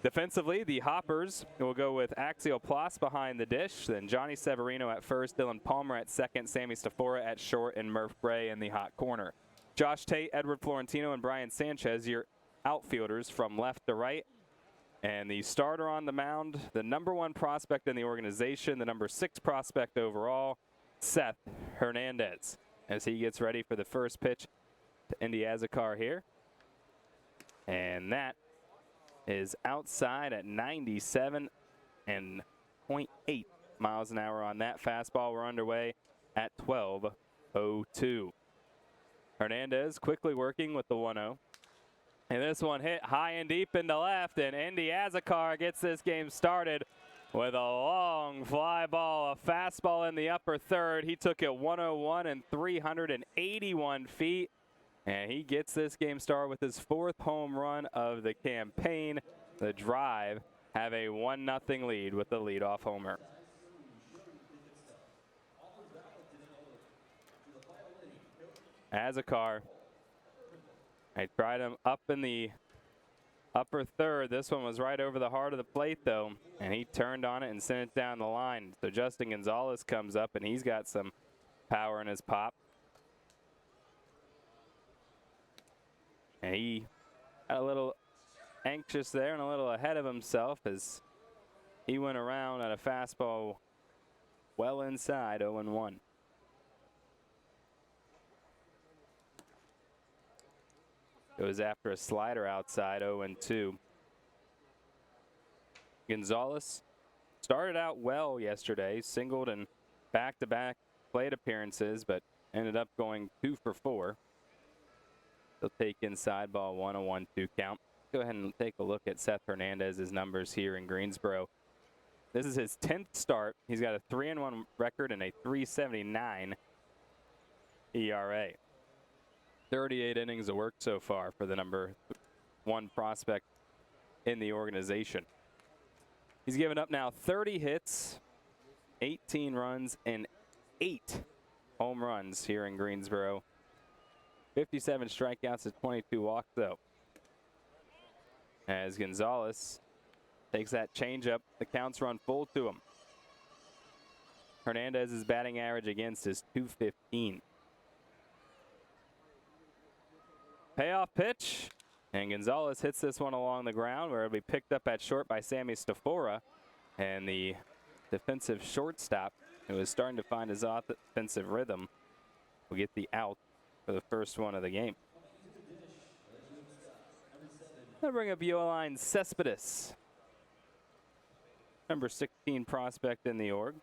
Defensively, the Hoppers will go with Axial Plas behind the dish, then Johnny Severino at first, Dylan Palmer at second, Sammy Stafora at short, and Murph Gray in the hot corner. Josh Tate, Edward Florentino, and Brian Sanchez, your outfielders from left to right. And the starter on the mound, the #1 prospect in the organization, the #6 prospect overall, Seth Hernandez, as he gets ready for the first pitch to Indy Azekar here. And that is outside at 97.8 miles an hour on that fastball. We're underway at 12:02. Hernandez quickly working with the 1-0. And this one hit high and deep into left, and Indy Azekar gets this game started with a long fly ball, a fastball in the upper third. He took it 101 and 381 feet. And he gets this game started with his 4th home run of the campaign. The Drive have a 1-0 lead with the leadoff homer. Azekar, I tried him up in the upper third. This one was right over the heart of the plate, though, and he turned on it and sent it down the line. So Justin Gonzalez comes up, and he's got some power in his pop. And he got a little anxious there and a little ahead of himself as he went around at a fastball well inside 0-1. Goes after a slider outside 0-2. Gonzalez started out well yesterday, singled in back-to-back plate appearances, but ended up going 2 for 4. They'll take inside ball 1, a 1-2 count. Go ahead and take a look at Seth Hernandez's numbers here in Greensboro. This is his 10th start. He's got a 3-1 record and a 3.79 ERA. 38 innings of work so far for the #1 prospect in the organization. He's given up now 30 hits, 18 runs, and 8 home runs here in Greensboro. 57 strikeouts and 22 walks, though. As Gonzalez takes that changeup, the counts run full to him. Hernandez's batting average against is .215. Payoff pitch, and Gonzalez hits this one along the ground where it'll be picked up at short by Sammy Stafora, and the defensive shortstop, who is starting to find his offensive rhythm, will get the out for the first one of the game. I'll bring up Yoeline Cespedes, #16 prospect in the org.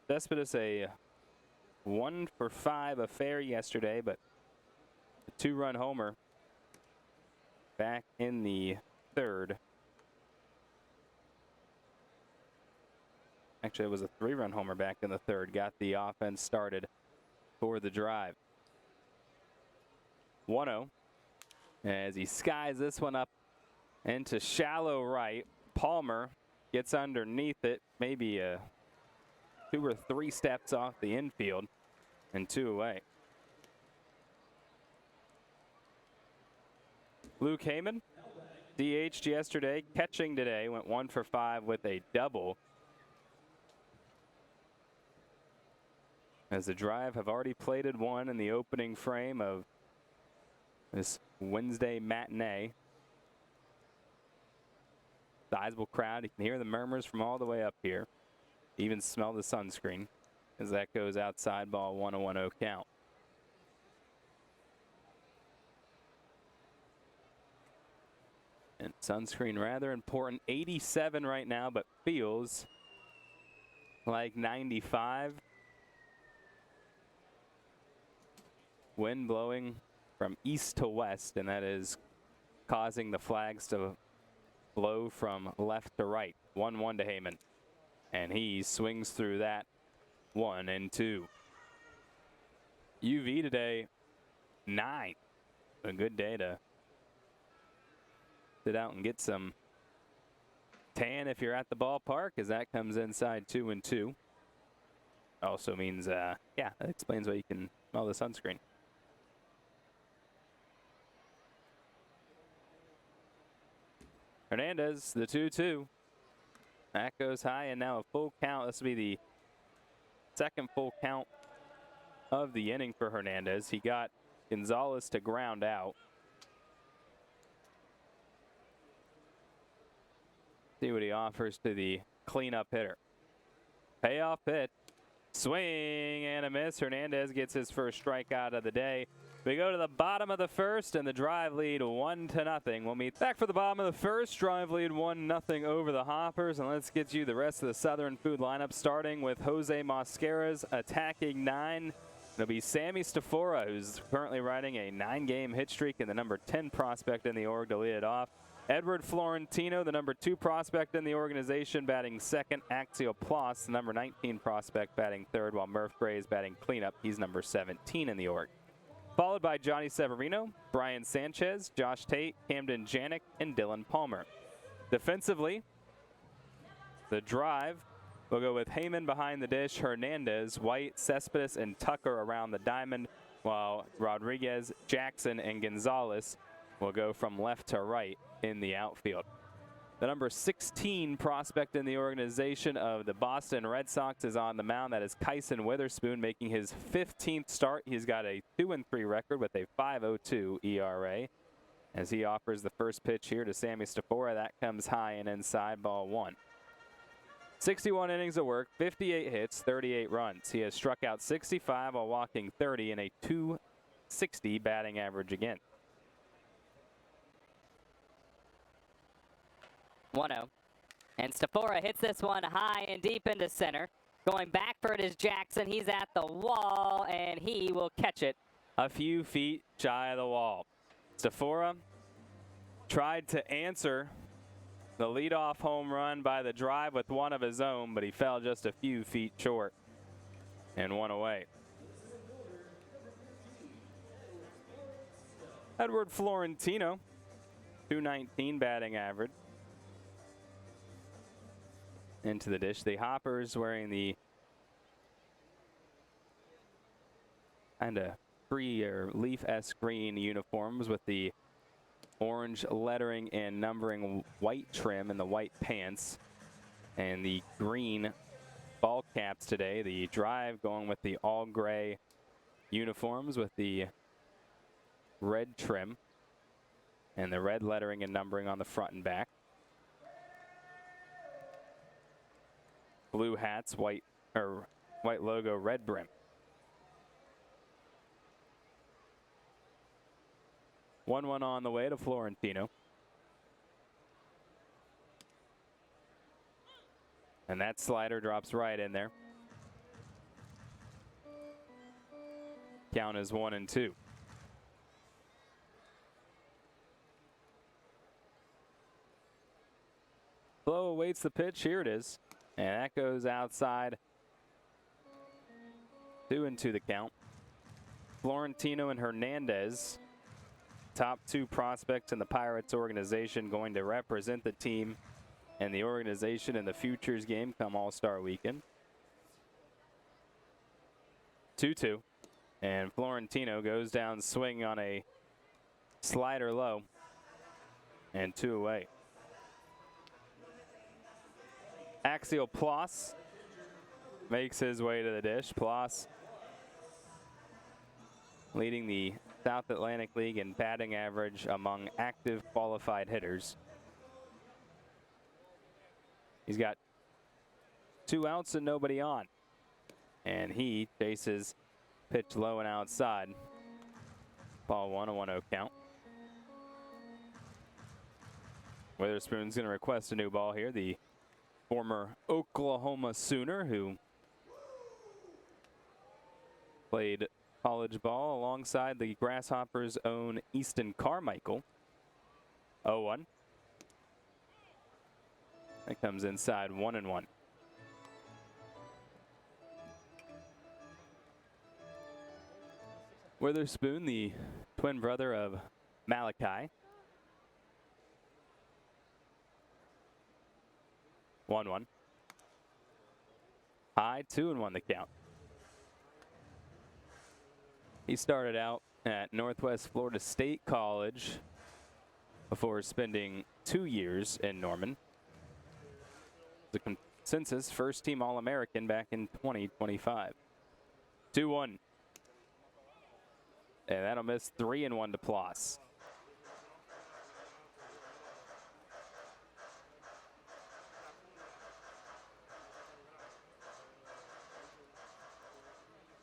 Cespedes a 1 for 5 affair yesterday, but a 2-run homer back in the third. Actually, it was a 3-run homer back in the third. Got the offense started for the Drive. 1-0 as he skies this one up into shallow right. Palmer gets underneath it, maybe 2 or 3 steps off the infield, and 2 away. Luke Heyman, DH'd yesterday, catching today, went 1 for 5 with a double. As the Drive have already plated one in the opening frame of this Wednesday matinee. Sizable crowd. You can hear the murmurs from all the way up here. Even smell the sunscreen as that goes outside ball 1, a 1-0 count. And sunscreen rather important. 87 right now, but feels like 95. Wind blowing from east to west, and that is causing the flags to blow from left to right. 1-1 to Heyman, and he swings through that 1-2. UV today 9. A good day to sit out and get some tan if you're at the ballpark, as that comes inside 2-2. Also means yeah, that explains why you can smell the sunscreen. Hernandez, the 2-2. That goes high, and now a full count. This will be the second full count of the inning for Hernandez. He got Gonzalez to ground out. See what he offers to the cleanup hitter. Payoff pitch. Swing and a miss. Hernandez gets his first strikeout of the day. We go to the bottom of the first, and the drive lead 1-0. We'll meet back for the bottom of the first. Drive lead 1-0 over the Hoppers, and let's get you the rest of the Southern Food lineup, starting with Jose Mosquera's attacking 9. It'll be Sammy Stafora, who's currently riding a 9-game hit streak and the number 10 prospect in the org to lead it off. Edward Florentino, the number 2 prospect in the organization, batting second. Axial Ploss, the number 19 prospect, batting third, while Murph Gray is batting cleanup. He's number 17 in the org. Followed by Johnny Severino, Brian Sanchez, Josh Tate, Camden Janik, and Dylan Palmer. Defensively, the drive will go with Heyman behind the dish, Hernandez, White, Cespedes, and Tucker around the diamond, while Rodriguez, Jackson, and Gonzalez will go from left to right in the outfield. The number 16 prospect in the organization of the Boston Red Sox is on the mound. That is Kyson Witherspoon, making his 15th start. He's got a 2-3 record with a 5.02 ERA. As he offers the first pitch here to Sammy Stafora, that comes high and inside, ball 1. 61 innings of work, 58 hits, 38 runs. He has struck out 65 while walking 30 and a .260 batting average again. 1-0. And Stafora hits this one high and deep into center. Going back for it is Jackson. He's at the wall, and he will catch it a few feet shy of the wall. Stafora tried to answer the leadoff home run by the drive with one of his own, but he fell just a few feet short and one away. Edward Florentino, .219 batting average. Into the dish. The Hoppers wearing the kind of free or leaf-esque green uniforms with the orange lettering and numbering white trim and the white pants and the green ball caps today. The drive going with the all gray uniforms with the red trim and the red lettering and numbering on the front and back. Blue hats, white logo, red brim. 1-1 on the way to Florentino. And that slider drops right in there. Count is 1-2. Blow awaits the pitch. Here it is. And that goes outside. 2-2 the count. Florentino and Hernandez, top 2 prospects in the Pirates organization, going to represent the team and the organization in the Futures game come All-Star Weekend. 2-2. And Florentino goes down swinging on a slider low. And 2 away. Axial Ploss makes his way to the dish. Ploss leading the South Atlantic League in batting average among active qualified hitters. He's got 2 outs and nobody on. And he chases pitch low and outside. Ball 1, a 1-0 count. Witherspoon's going to request a new ball here. The former Oklahoma Sooner who played college ball alongside the Grasshoppers' own Easton Carmichael. 0-1. That comes inside 1-1. Witherspoon, the twin brother of Malachi. 1-1. High, 2-1 the count. He started out at Northwest Florida State College before spending 2 years in Norman. The consensus first team All-American back in 2025. 2-1. And that'll miss 3-1 to Ploss.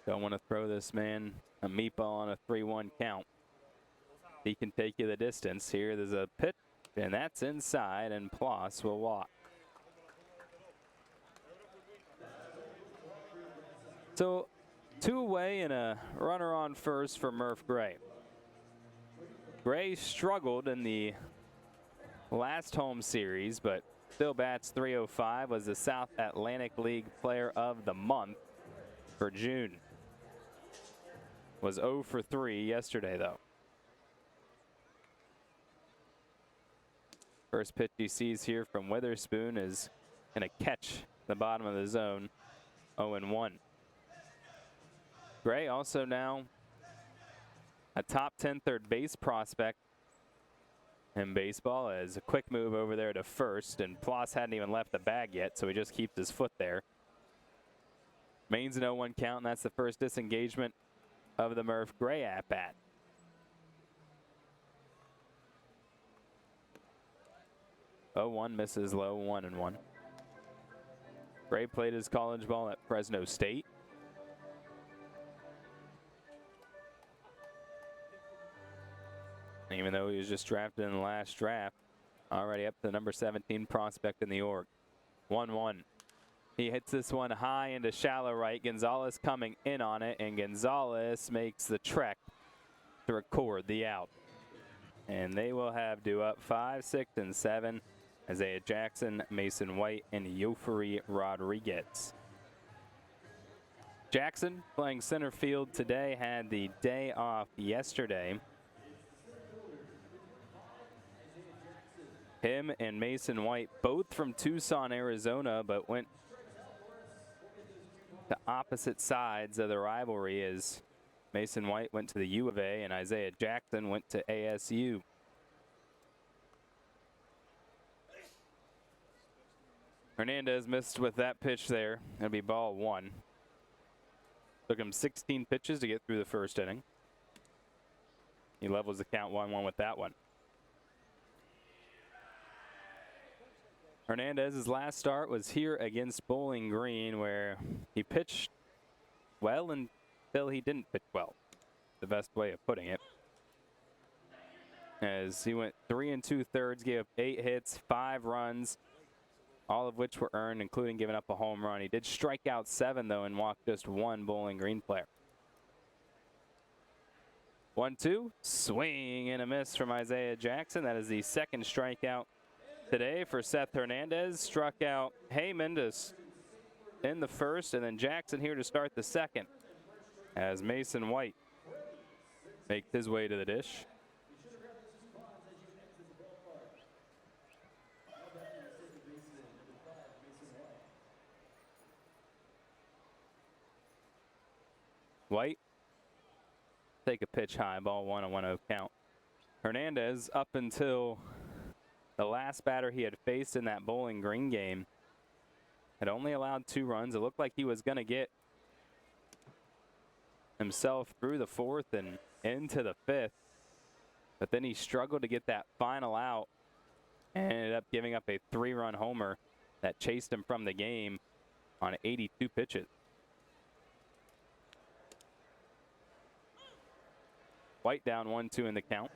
Don't want to throw this man a meatball on a 3-1 count. He can take you the distance. Here, there's a pitch, and that's inside, and Ploss will walk. So 2 away and a runner on first for Murph Gray. Gray struggled in the last home series, but still bats .305, was the South Atlantic League Player of the Month for June. Was 0 for 3 yesterday, though. First pitch he sees here from Witherspoon is going to catch the bottom of the zone, 0-1. Gray also now a top 10 third base prospect in baseball, as a quick move over there to first, and Ploss hadn't even left the bag yet, so he just keeps his foot there. Main's an 0-1 count, and that's the first disengagement of the Murph Gray at-bat. .01 misses low, 1-1. Gray played his college ball at Fresno State. Even though he was just drafted in the last draft, already up to the number 17 prospect in the org. 1-1. He hits this one high into shallow right. Gonzalez coming in on it, and Gonzalez makes the trek to record the out. And they will have due up 5, 6, and 7. Isaiah Jackson, Mason White, and Yoferi Rodriguez. Jackson, playing center field today, had the day off yesterday. Him and Mason White, both from Tucson, Arizona, but went to opposite sides of the rivalry, as Mason White went to the U of A and Isaiah Jackson went to ASU. Hernandez missed with that pitch there. It'll be ball 1. Took him 16 pitches to get through the first inning. He levels the count 1-1 with that one. Hernandez's last start was here against Bowling Green, where he pitched well until he didn't pitch well. The best way of putting it. As he went 3 2/3, gave up 8 hits, 5 runs, all of which were earned, including giving up a home run. He did strike out 7, though, and walk just 1 Bowling Green player. 1-2, swing and a miss from Isaiah Jackson. That is the second strikeout today for Seth Hernandez. Struck out Heyman in the first, and then Jackson here to start the second, as Mason White makes his way to the dish. White, take a pitch high, ball 1, a 1-0 count. Hernandez, up until the last batter he had faced in that Bowling Green game, had only allowed 2 runs. It looked like he was going to get himself through the 4th and into the 5th, but then he struggled to get that final out and ended up giving up a 3-run homer that chased him from the game on 82 pitches. White down 1-2 in the count.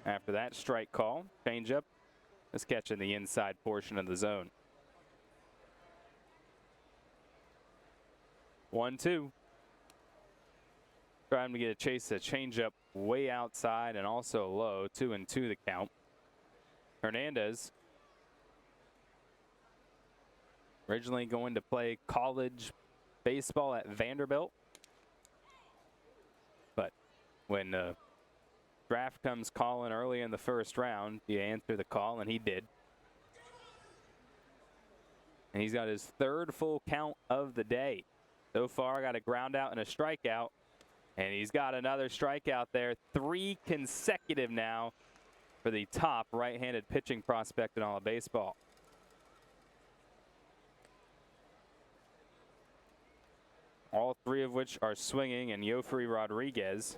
After that strike call, changeup is catching the inside portion of the zone. 1-2. Trying to get a chase, a changeup way outside and also low. 2-2 the count. Hernandez, originally going to play college baseball at Vanderbilt, but when the draft comes calling early in the first round, you answer the call, and he did. And he's got his 3rd full count of the day. So far, got a ground out and a strikeout, and he's got another strikeout there. 3 consecutive now for the top right-handed pitching prospect in all of baseball. All three of which are swinging, and Yofri Rodriguez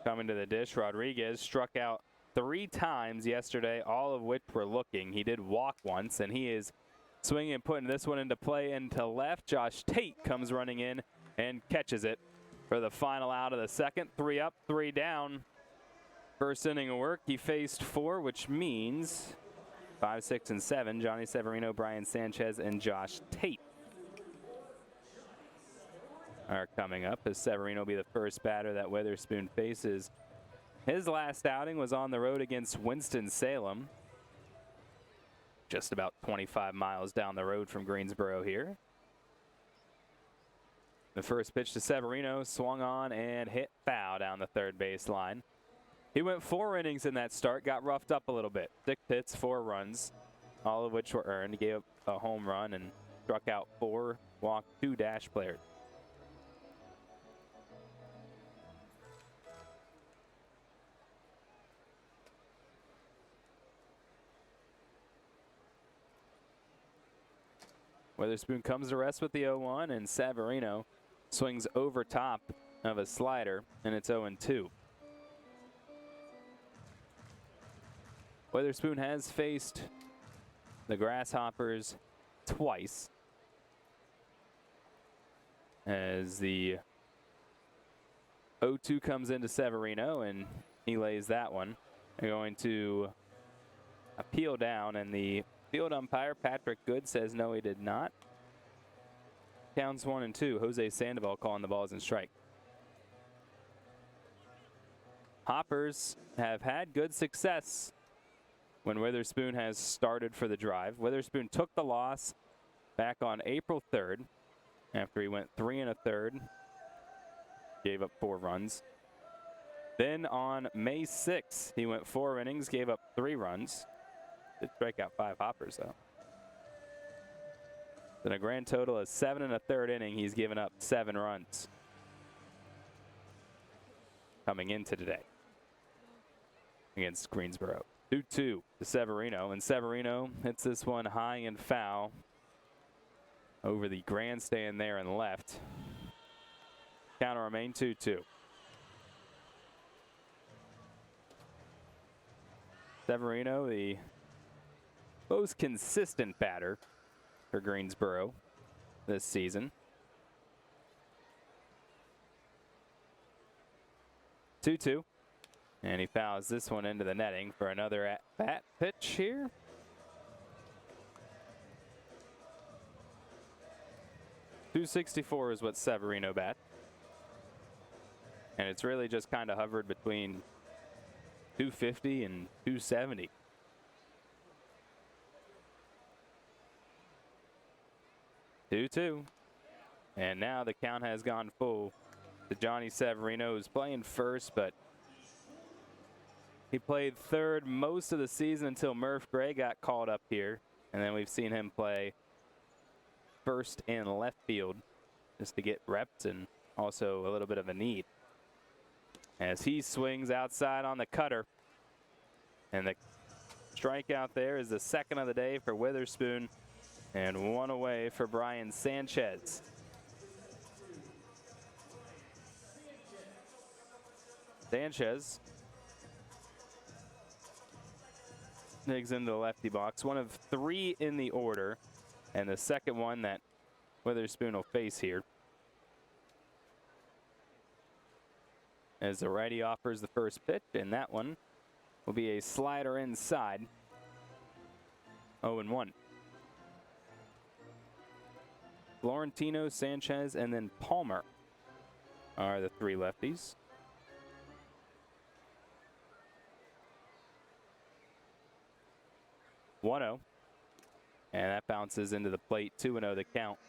coming to the dish. Rodriguez struck out 3 times yesterday, all of which were looking. He did walk once, and he is swinging and putting this one into play into left. Josh Tate comes running in and catches it for the final out of the second. 3 up, 3 down. First inning of work, he faced 4, which means 5, 6, and 7. Johnny Severino, Brian Sanchez, and Josh Tate are coming up, as Severino will be the first batter that Witherspoon faces. His last outing was on the road against Winston-Salem, just about 25 miles down the road from Greensboro here. The first pitch to Severino swung on and hit foul down the third base line. He went 4 innings in that start, got roughed up a little bit. 6 hits, 4 runs, all of which were earned. He gave up a home run and struck out 4, walked 2 dash players. Witherspoon comes to rest with the 0-1, and Severino swings over top of a slider, and it's 0-2. Witherspoon has faced the Grasshoppers twice, as the 0-2 comes into Severino, and he lays that one. They're going to appeal down, and the field umpire, Patrick Good, says no, he did not. Counts 1-2. Jose Sandoval calling the balls and strike. Hoppers have had good success when Witherspoon has started for the drive. Witherspoon took the loss back on April 3rd after he went 3 1/3, gave up 4 runs. Then on May 6th, he went 4 innings, gave up 3 runs. Did strike out 5 hoppers, though. Then a grand total of 7 1/3 inning, he's given up 7 runs coming into today against Greensboro. 2-2 to Severino, and Severino hits this one high and foul over the grandstand there and left. Counter remain 2-2. Severino, the most consistent batter for Greensboro this season. 2-2. And he fouls this one into the netting for another at-bat pitch here. .264 is what Severino bats. And it's really just kind of hovered between 250 and 270. Two. And now the count has gone full to Johnny Severino, who's playing first, but he played third most of the season until Murph Gray got called up here. And then we've seen him play first and left field just to get reps and also a little bit of a need. As he swings outside on the cutter. And the strikeout there is the second of the day for Witherspoon. And 1 away for Brian Sanchez. Sanchez digs into the lefty box. 1 of 3 in the order, and the second one that Witherspoon will face here. As the righty offers the first pitch, and that one will be a slider inside. 0-1. Florentino, Sanchez, and then Palmer are the 3 lefties. .1-0, and that bounces into the plate. 2-0 the count.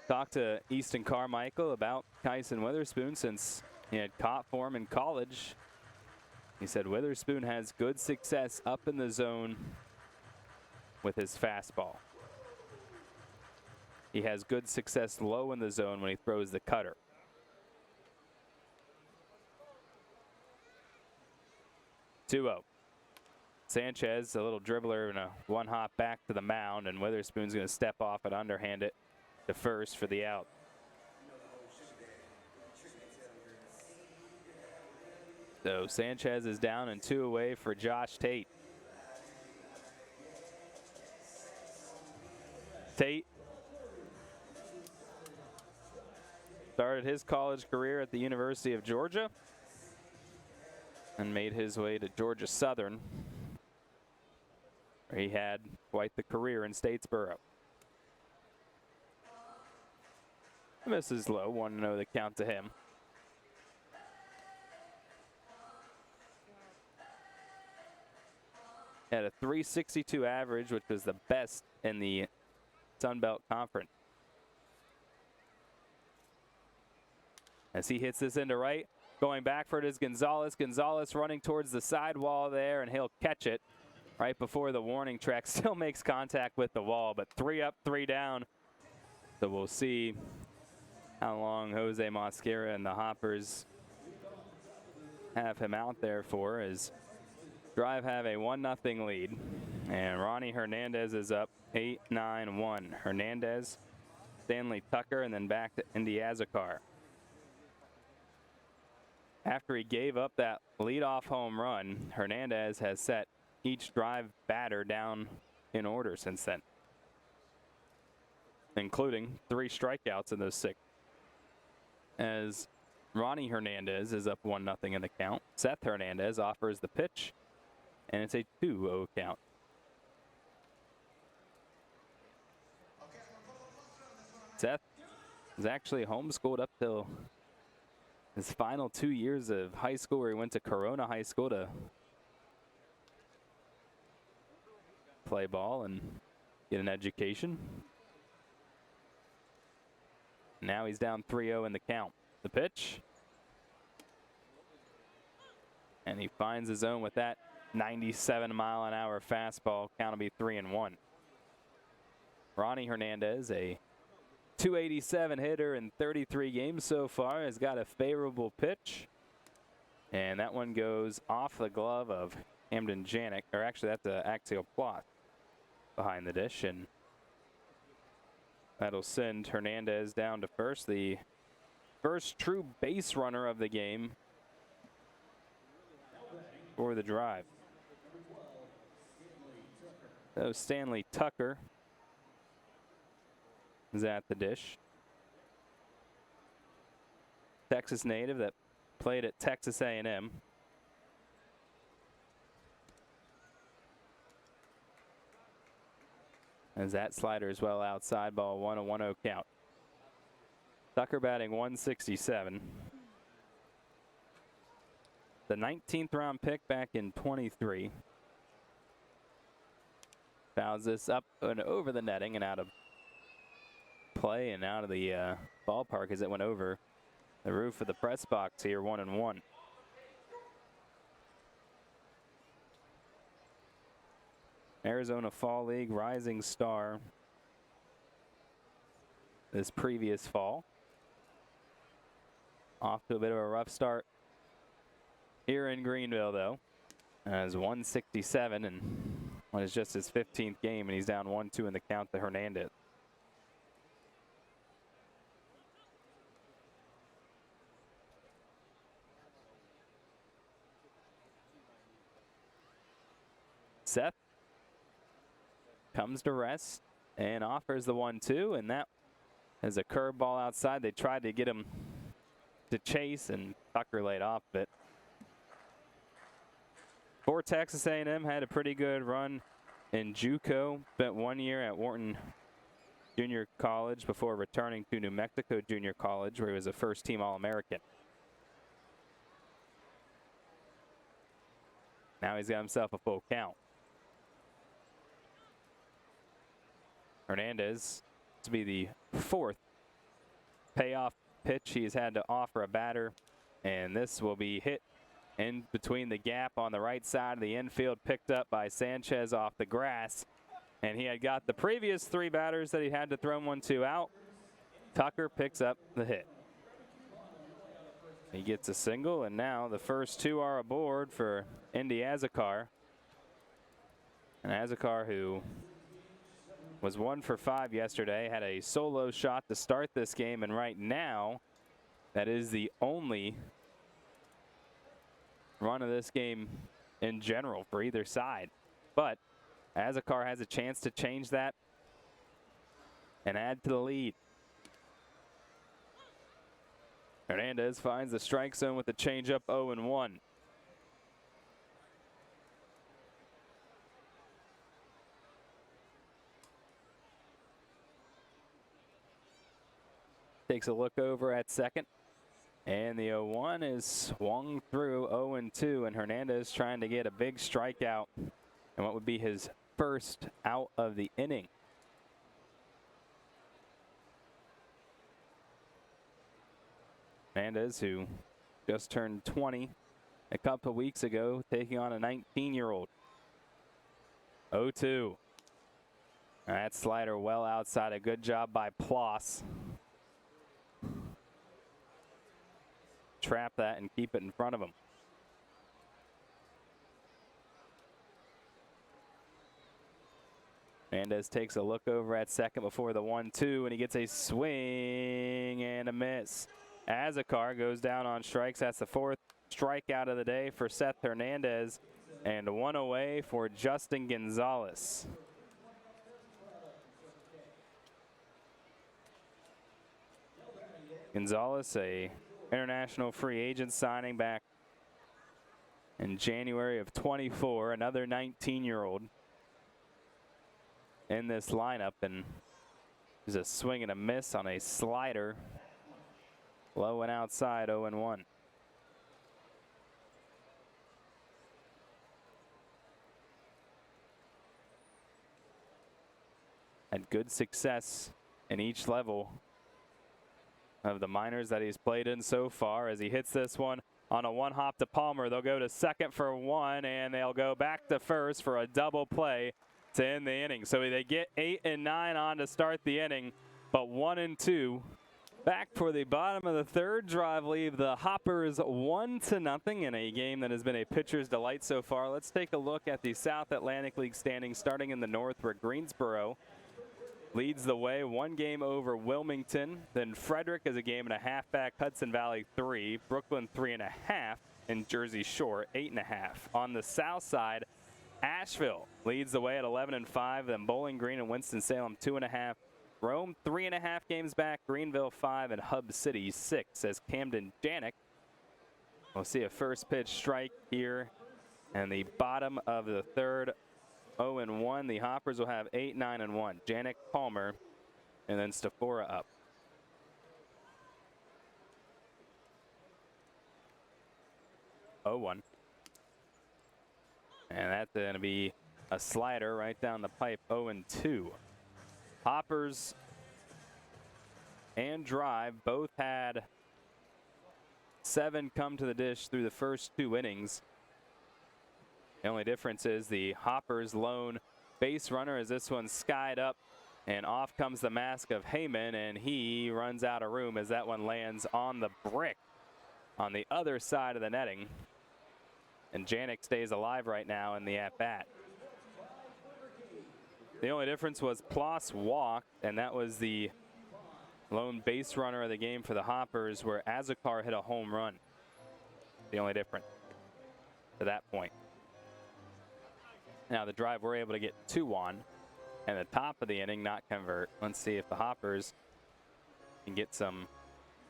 Talked to Easton Carmichael about Kyson Witherspoon since he had caught for him in college. He said Witherspoon has good success up in the zone with his fastball. He has good success low in the zone when he throws the cutter. 2-0. Sanchez, a little dribbler, and a one hop back to the mound, and Witherspoon's going to step off and underhand it to first for the out. So Sanchez is down and 2 away for Josh Tate. Tate started his college career at the University of Georgia and made his way to Georgia Southern, where he had quite the career in Statesboro. Misses low, 1-0 the count to him. Had a .362 average, which was the best in the Sun Belt Conference. As he hits this into right, going back for it is Gonzalez. Gonzalez running towards the sidewall there, and he'll catch it right before the warning track. Still makes contact with the wall, but 3 up, 3 down. So we'll see how long Jose Mosquera and the Hoppers have him out there for, as Drive have a 1-0 lead. And Ronnie Hernandez is up 8-9-1. Hernandez, Stanley Tucker, and then back to Indy Azakar. After he gave up that leadoff home run, Hernandez has set each Drive batter down in order since then, including 3 strikeouts in those 6. As Ronnie Hernandez is up 1-0 in the count, Seth Hernandez offers the pitch, and it's a 2-0 count. Seth is actually homeschooled up till his final 2 years of high school, where he went to Corona High School to play ball and get an education. Now he's down 3-0 in the count. The pitch. And he finds his zone with that 97-mile-an-hour fastball. Count will be 3-1. Ronnie Hernandez, a .287 hitter in 33 games so far, has got a favorable pitch. And that one goes off the glove of Hamden Janik. Or actually, that's an axial plot behind the dish. And that'll send Hernandez down to first, the first true base runner of the game for the Drive. So Stanley Tucker is at the dish. Texas native that played at Texas A&M. As that slider is well outside, ball 1, a 1-0 count. Tucker batting .167. The 19th round pick back in 23. Fouls this up and over the netting and out of play and out of the ballpark as it went over the roof of the press box here, 1-1. Arizona Fall League rising star this previous fall. Off to a bit of a rough start here in Greenville, though, as 167 and what is just his 15th game, and he's down 1-2 in the count to Hernandez. Seth comes to rest and offers the 1-2, and that is a curveball outside. They tried to get him to chase, and Tucker laid off it. For Texas A&M, had a pretty good run in JUCO. Spent 1 year at Wharton Junior College before returning to New Mexico Junior College, where he was a first-team All-American. Now he's got himself a full count. Hernandez to be the 4th payoff pitch he's had to offer a batter, and this will be hit in between the gap on the right side of the infield, picked up by Sanchez off the grass, and he had got the previous 3 batters that he had to throw 1-2 out. Tucker picks up the hit. He gets a single, and now the first two are aboard for Indy Azakar. And Azakar, who was 1 for 5 yesterday, had a solo shot to start this game, and right now that is the only run of this game in general for either side. But Azakar has a chance to change that and add to the lead. Hernandez finds the strike zone with the changeup, 0-1. Takes a look over at second. And the 0-1 is swung through, 0-2, and Hernandez trying to get a big strikeout and what would be his first out of the inning. Hernandez, who just turned 20 a couple weeks ago, taking on a 19-year-old. 0-2. That slider well outside. A good job by Ploss. Trap that and keep it in front of him. Hernandez takes a look over at second before the 1-2, and he gets a swing and a miss. Azakar goes down on strikes. That's the fourth strikeout of the day for Seth Hernandez, and one away for Justin Gonzalez. Gonzalez, a international free agent signing back in January of 24, another 19-year-old in this lineup, and there's a swing and a miss on a slider. Low and outside, 0-1. Had good success in each level of the minors that he's played in so far. As he hits this one on a one hop to Palmer, they'll go to second for one, and they'll go back to first for a double play to end the inning. So they get 8 and 9 on to start the inning, but 1 and 2 back for the bottom of the third. Drive leave the Hoppers 1-0 in a game that has been a pitcher's delight so far. Let's take a look at the South Atlantic League standings, starting in the north, where Greensboro leads the way, 1 game over Wilmington. Then Frederick is a game and a half back, Hudson Valley 3, Brooklyn 3.5, and Jersey Shore 8.5. On the south side, Asheville leads the way at 11-5, then Bowling Green and Winston-Salem 2.5. Rome 3.5 games back, Greenville 5, and Hub City 6, as Camden Janik will see a first pitch strike here and the bottom of the third. 0-1. The Hoppers will have 8, 9, and 1. Janik, Palmer, and then Stafora up. And that's going to be a slider right down the pipe. 0-2. Hoppers and Drive both had 7 come to the dish through the first 2 innings. The only difference is the Hoppers' lone base runner, as this one skied up, and off comes the mask of Heyman, and he runs out of room as that one lands on the brick on the other side of the netting. And Janik stays alive right now in the at-bat. The only difference was Ploss walked, and that was the lone base runner of the game for the Hoppers, where Azakar hit a home run. The only difference to that point. Now the Drive were able to get 2 on, and the top of the inning not convert. Let's see if the Hoppers can get some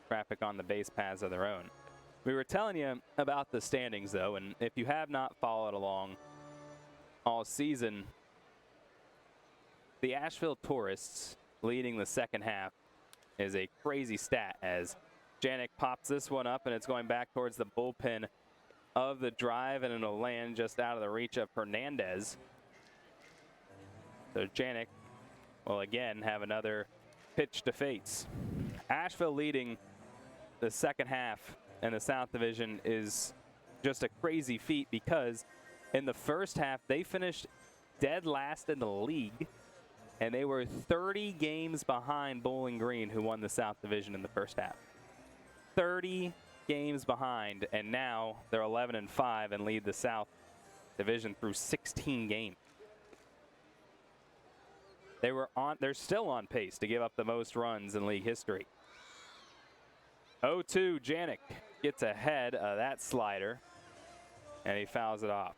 traffic on the base paths of their own. We were telling you about the standings, though, and if you have not followed along all season, the Asheville Tourists leading the second half is a crazy stat, as Janik pops this one up, and it's going back towards the bullpen of the Drive, and it'll land just out of the reach of Hernandez. So Janik will again have another pitch to face. Asheville leading the second half in the South Division is just a crazy feat, because in the first half they finished dead last in the league, and they were 30 games behind Bowling Green, who won the South Division in the first half. 30 games behind, and now they're 11-5 and lead the South Division through 16 games. They're still on pace to give up the most runs in league history. 0-2, Janik gets ahead of that slider, and he fouls it off.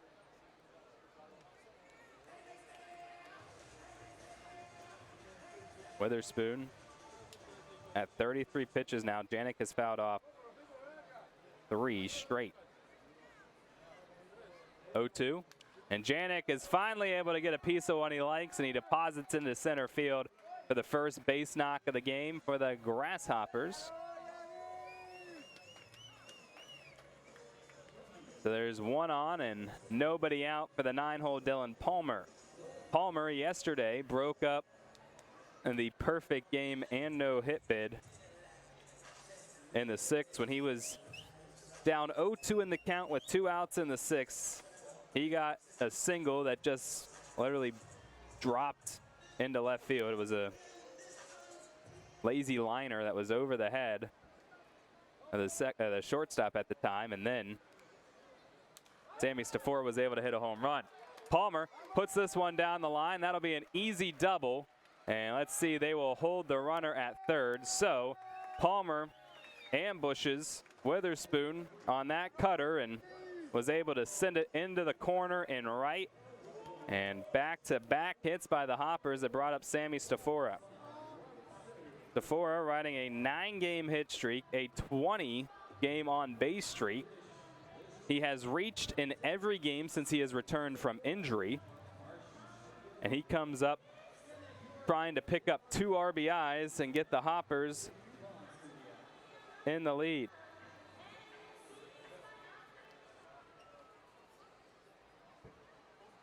Witherspoon at 33 pitches now. Janik has fouled off 3 straight. 0-2. And Janik is finally able to get a piece of what he likes, and he deposits into center field for the first base knock of the game for the Grasshoppers. So there's one on and nobody out for the 9-hole Dylan Palmer. Palmer yesterday broke up in the perfect game and no-hit bid in the 6th when he was down 0-2 in the count with 2 outs in the 6th. He got a single that just literally dropped into left field. It was a lazy liner that was over the head of the shortstop at the time, and then Sammy Stafora was able to hit a home run. Palmer puts this one down the line. That'll be an easy double, and let's see, they will hold the runner at third. So Palmer ambushes Witherspoon on that cutter and was able to send it into the corner and right. And back-to-back hits by the Hoppers that brought up Sammy Stafora. Stafora riding a 9-game hit streak, a 20-game on-base streak. He has reached in every game since he has returned from injury. And he comes up trying to pick up 2 RBIs and get the Hoppers in the lead.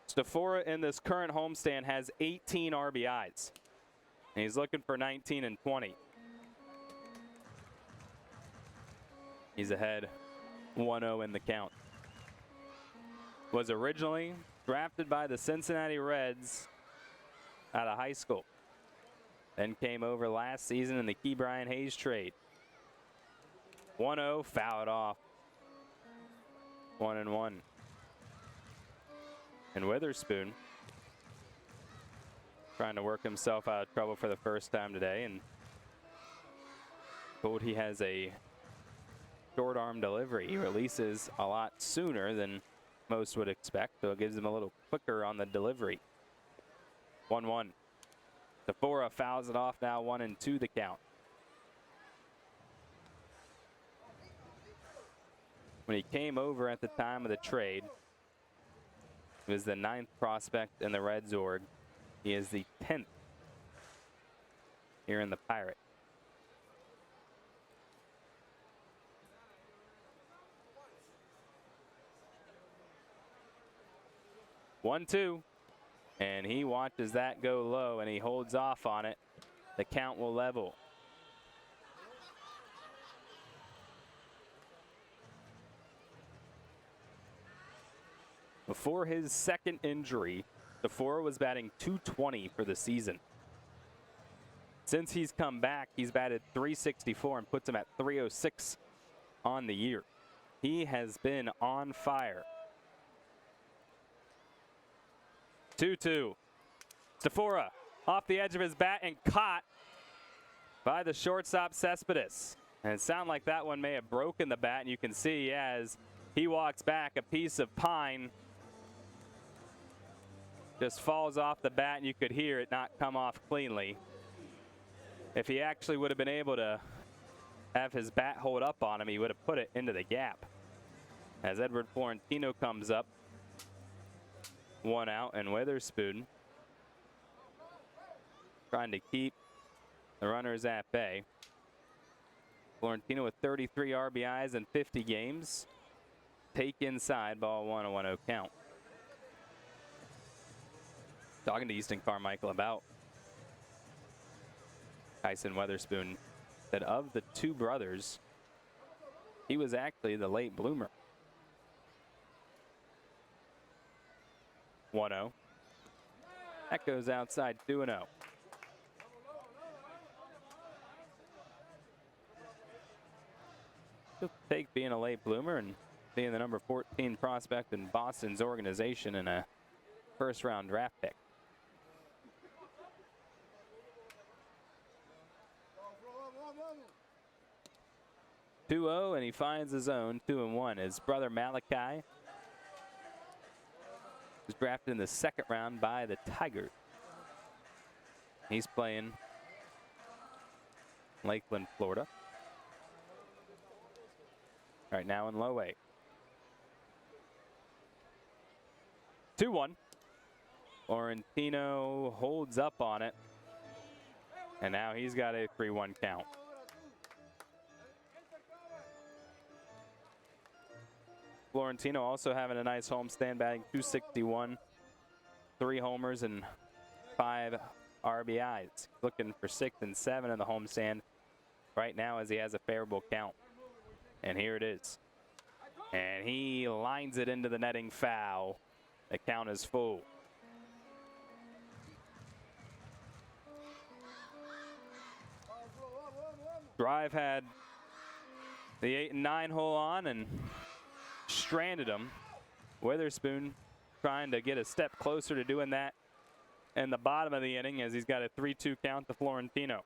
Stafora in this current homestand has 18 RBIs. And he's looking for 19 and 20. He's ahead 1-0 in the count. Was originally drafted by the Cincinnati Reds out of high school. Then came over last season in the Key Brian Hayes trade. 1-0, fouled off. 1-1. And Witherspoon trying to work himself out of trouble for the first time today, and told he has a short arm delivery. He releases a lot sooner than most would expect, so it gives him a little quicker on the delivery. 1-1. Stafora fouls it off now, 1-2 the count. When he came over at the time of the trade, he was the 9th prospect in the Reds org. He is the 10th here in the Pirate. One, two, and he watches that go low, and he holds off on it. The count will level. Before his second injury, Stafora was batting .220 for the season. Since he's come back, he's batted .364 and puts him at .306 on the year. He has been on fire. 2-2. Stafora off the edge of his bat and caught by the shortstop Cespedes. And it sounded like that one may have broken the bat, and you can see as he walks back, a piece of pine just falls off the bat, and you could hear it not come off cleanly. If he actually would have been able to have his bat hold up on him, he would have put it into the gap. As Edward Florentino comes up, 1 out, and Witherspoon trying to keep the runners at bay. Florentino with 33 RBIs in 50 games. Take inside, ball 1, a 1-0 count. Talking to Easton Carmichael about Tyson Witherspoon, that of the 2 brothers, he was actually the late bloomer. 1-0. That goes outside, 2-0. take being a late bloomer and being the number 14 prospect in Boston's organization and a first-round draft pick. (2-0) and he finds his own 2-1. His brother Malachi was drafted in the second round by the Tigers. He's playing Lakeland, Florida. Right now in low A. 2-1. Florentino holds up on it. And now he's got a 3-1 count. Florentino also having a nice homestand, batting .261, 3 homers and 5 RBIs. Looking for 6 and 7 in the homestand right now as he has a favorable count. And here it is. And he lines it into the netting foul. The count is full. Drive had the 8 and 9 hole on and stranded him. Witherspoon trying to get a step closer to doing that in the bottom of the inning as he's got a 3-2 count to Florentino.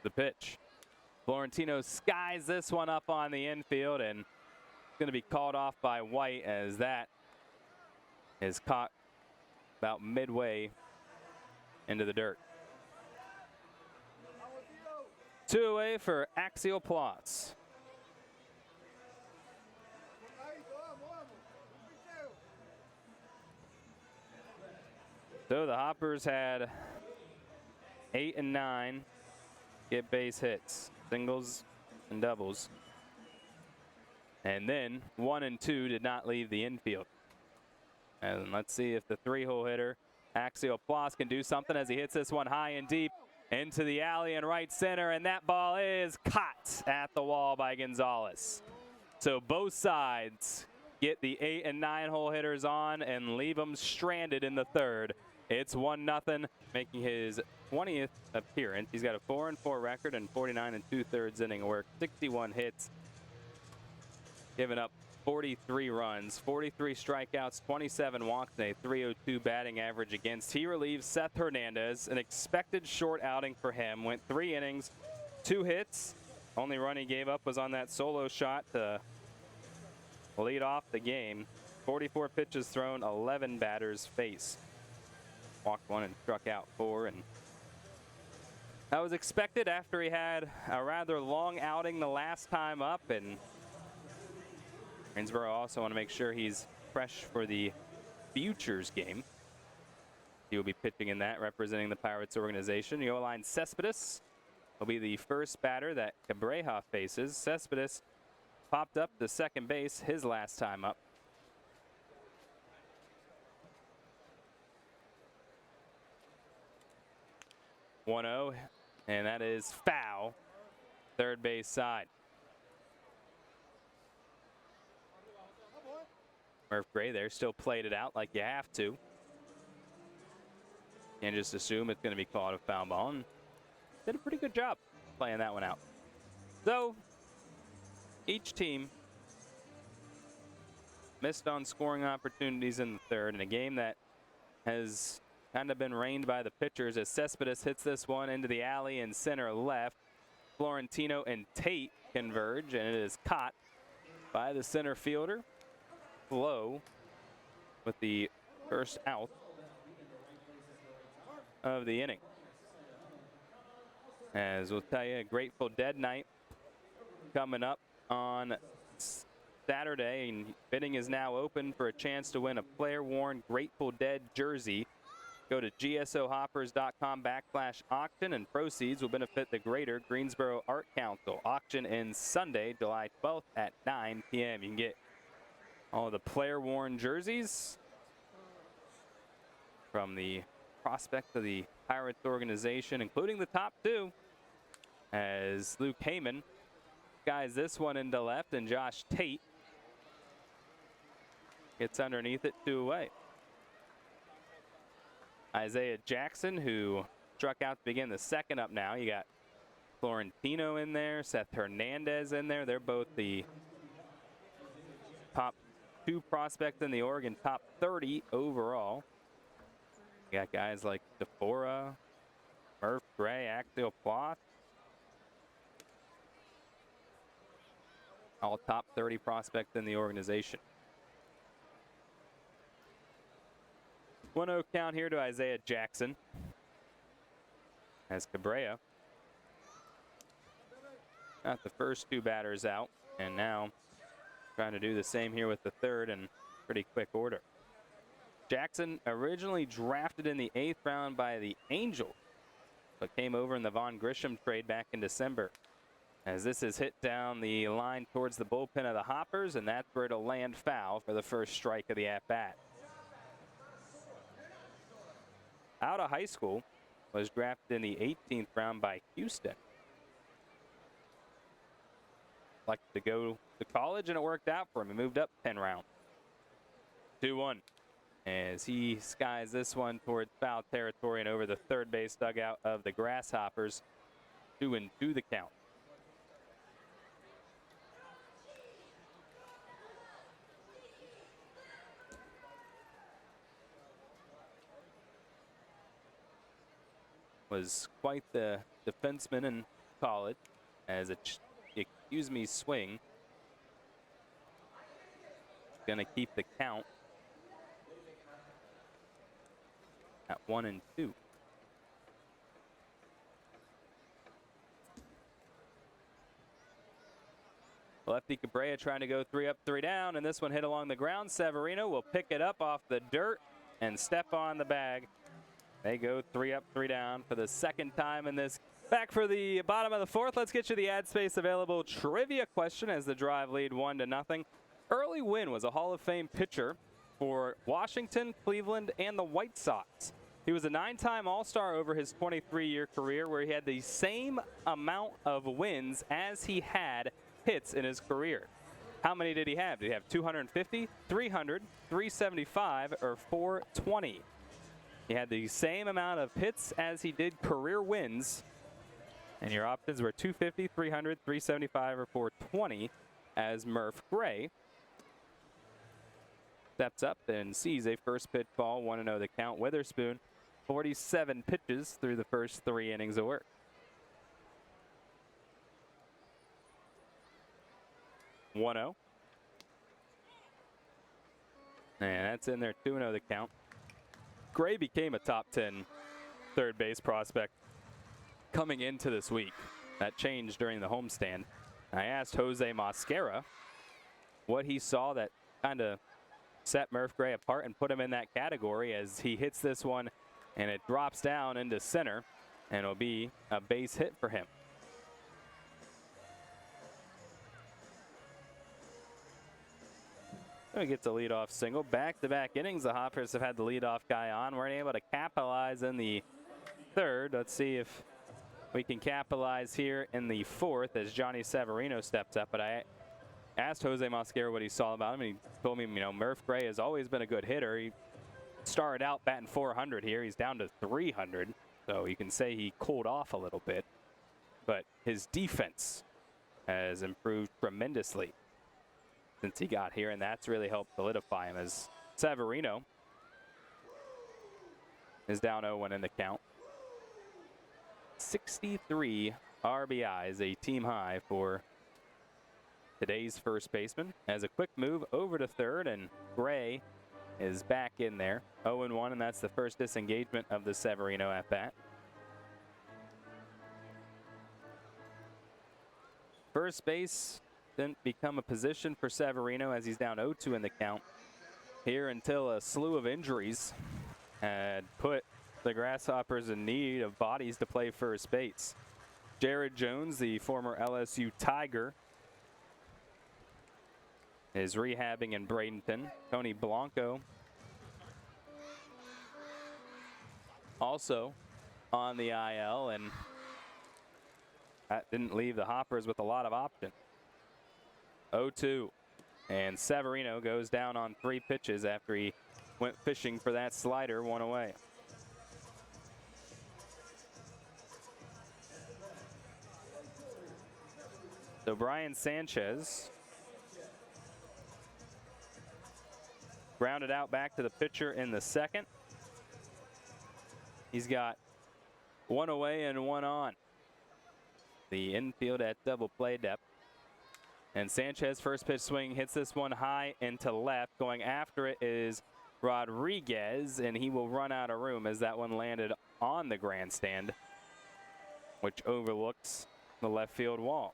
The pitch. Florentino skies this one up on the infield and going to be called off by White as that is caught about midway into the dirt. 2 away for Axial Plots. So the Hoppers had 8 and 9 get base hits, singles and doubles. And then 1 and 2 did not leave the infield. And let's see if the 3-hole hitter, Axial Plots, can do something as he hits this one high and deep into the alley in right center. And that ball is caught at the wall by Gonzalez. So both sides get the 8 and 9 hole hitters on and leave them stranded in the third. It's 1-0, making his 20th appearance. He's got a 4-4 record and 49 2/3 inning work, 61 hits, giving up 43 runs, 43 strikeouts, 27 walks, and a .302 batting average against. He relieves Seth Hernandez, an expected short outing for him. Went 3 innings, 2 hits. Only run he gave up was on that solo shot to lead off the game. 44 pitches thrown, 11 batters faced. Walked 1 and struck out 4, and that was expected after he had a rather long outing the last time up. And Greensboro also want to make sure he's fresh for the Futures game. He will be pitching in that, representing the Pirates organization. Yoeline Cespedes will be the first batter that Cabreja faces. Cespedes popped up to second base his last time up. (1-0), and that is foul, third base side. Murph Gray there still played it out like you have to. And just assume it's going to be called a foul ball, and did a pretty good job playing that one out. So each team missed on scoring opportunities in the third in a game that has kind of been reigned by the pitchers as Cespedes hits this one into the alley in center left. Florentino and Tate converge, and it is caught by the center fielder, Flo, with the first out of the inning. As we'll tell you, a Grateful Dead night coming up on Saturday, and bidding is now open for a chance to win a player-worn Grateful Dead jersey. Go to gsohoppers.com/auction, and proceeds will benefit the Greater Greensboro Art Council. Auction ends Sunday, July 12th at 9 p.m. You can get all the player-worn jerseys from the prospect of the Pirates organization, including the top 2, as Luke Heyman guys this one into left, and Josh Tate gets underneath it 2 away. Isaiah Jackson, who struck out to begin the second up now. You got Florentino in there, Seth Hernandez in there. They're both the top 2 prospects in the Oregon top 30 overall. You got guys like DeFora, Murph Gray, Axial Ploth. All top 30 prospects in the organization. 1-0 count here to Isaiah Jackson. As Cabrera got the first 2 batters out, and now trying to do the same here with the third in pretty quick order. Jackson originally drafted in the 8th round by the Angels, but came over in the Von Grisham trade back in December. As this is hit down the line towards the bullpen of the Hoppers, and that's where it'll land foul for the first strike of the at-bat. Out of high school, was drafted in the 18th round by Houston. Like to go to college, and it worked out for him. He moved up 10 rounds. 2-1. As he skies this one towards foul territory and over the third base dugout of the Grasshoppers. 2-2 the count. Was quite the defenseman in college as a swing. Gonna keep the count at 1-2. Lefty Cabrera trying to go 3 up, 3 down, and this one hit along the ground. Severino will pick it up off the dirt and step on the bag. They go 3 up, 3 down for the second time in this. Back for the bottom of the 4th. Let's get you the ad space available trivia question as the Drive lead 1-0. Early Wynn was a Hall of Fame pitcher for Washington, Cleveland, and the White Sox. He was a 9-time All-Star over his 23-year career, where he had the same amount of wins as he had hits in his career. How many did he have? Did he have 250, 300, 375, or 420? He had the same amount of hits as he did career wins. And your options were 250, 300, 375, or 420 as Murph Gray steps up and sees a first pitch ball, 1-0 the count. Witherspoon, 47 pitches through the first 3 innings of work. 1-0. And that's in there, 2-0 the count. Gray became a top 10 third base prospect coming into this week. That changed during the homestand. I asked Jose Mosquera what he saw that kind of set Murph Gray apart and put him in that category, as he hits this one and it drops down into center, and it'll be a base hit for him. He gets a leadoff single. Back-to-back innings, the Hoppers have had the leadoff guy on. Weren't able to capitalize in the 3rd. Let's see if we can capitalize here in the 4th as Johnny Severino steps up. But I asked Jose Mosquera what he saw about him, and he told me, Murph Gray has always been a good hitter. He started out batting 400 here. He's down to 300, so you can say he cooled off a little bit. But his defense has improved tremendously since he got here, and that's really helped solidify him, as Severino is down 0-1 in the count. 63 RBIs, a team high for today's first baseman. As a quick move over to 3rd, and Gray is back in there. 0-1, and that's the first disengagement of the Severino at bat. First base didn't become a position for Severino, as he's down 0-2 in the count here until a slew of injuries had put the Grasshoppers in need of bodies to play first base. Jared Jones, the former LSU Tiger, is rehabbing in Bradenton. Tony Blanco also on the IL, and that didn't leave the Hoppers with a lot of options. 0-2, and Severino goes down on 3 pitches after he went fishing for that slider, 1 away. So Brian Sanchez grounded out back to the pitcher in the second. He's got one away and one on. The infield at double play depth. And Sanchez, first pitch swing, hits this one high into left. Going after it is Rodriguez, and he will run out of room as that one landed on the grandstand, which overlooks the left field wall.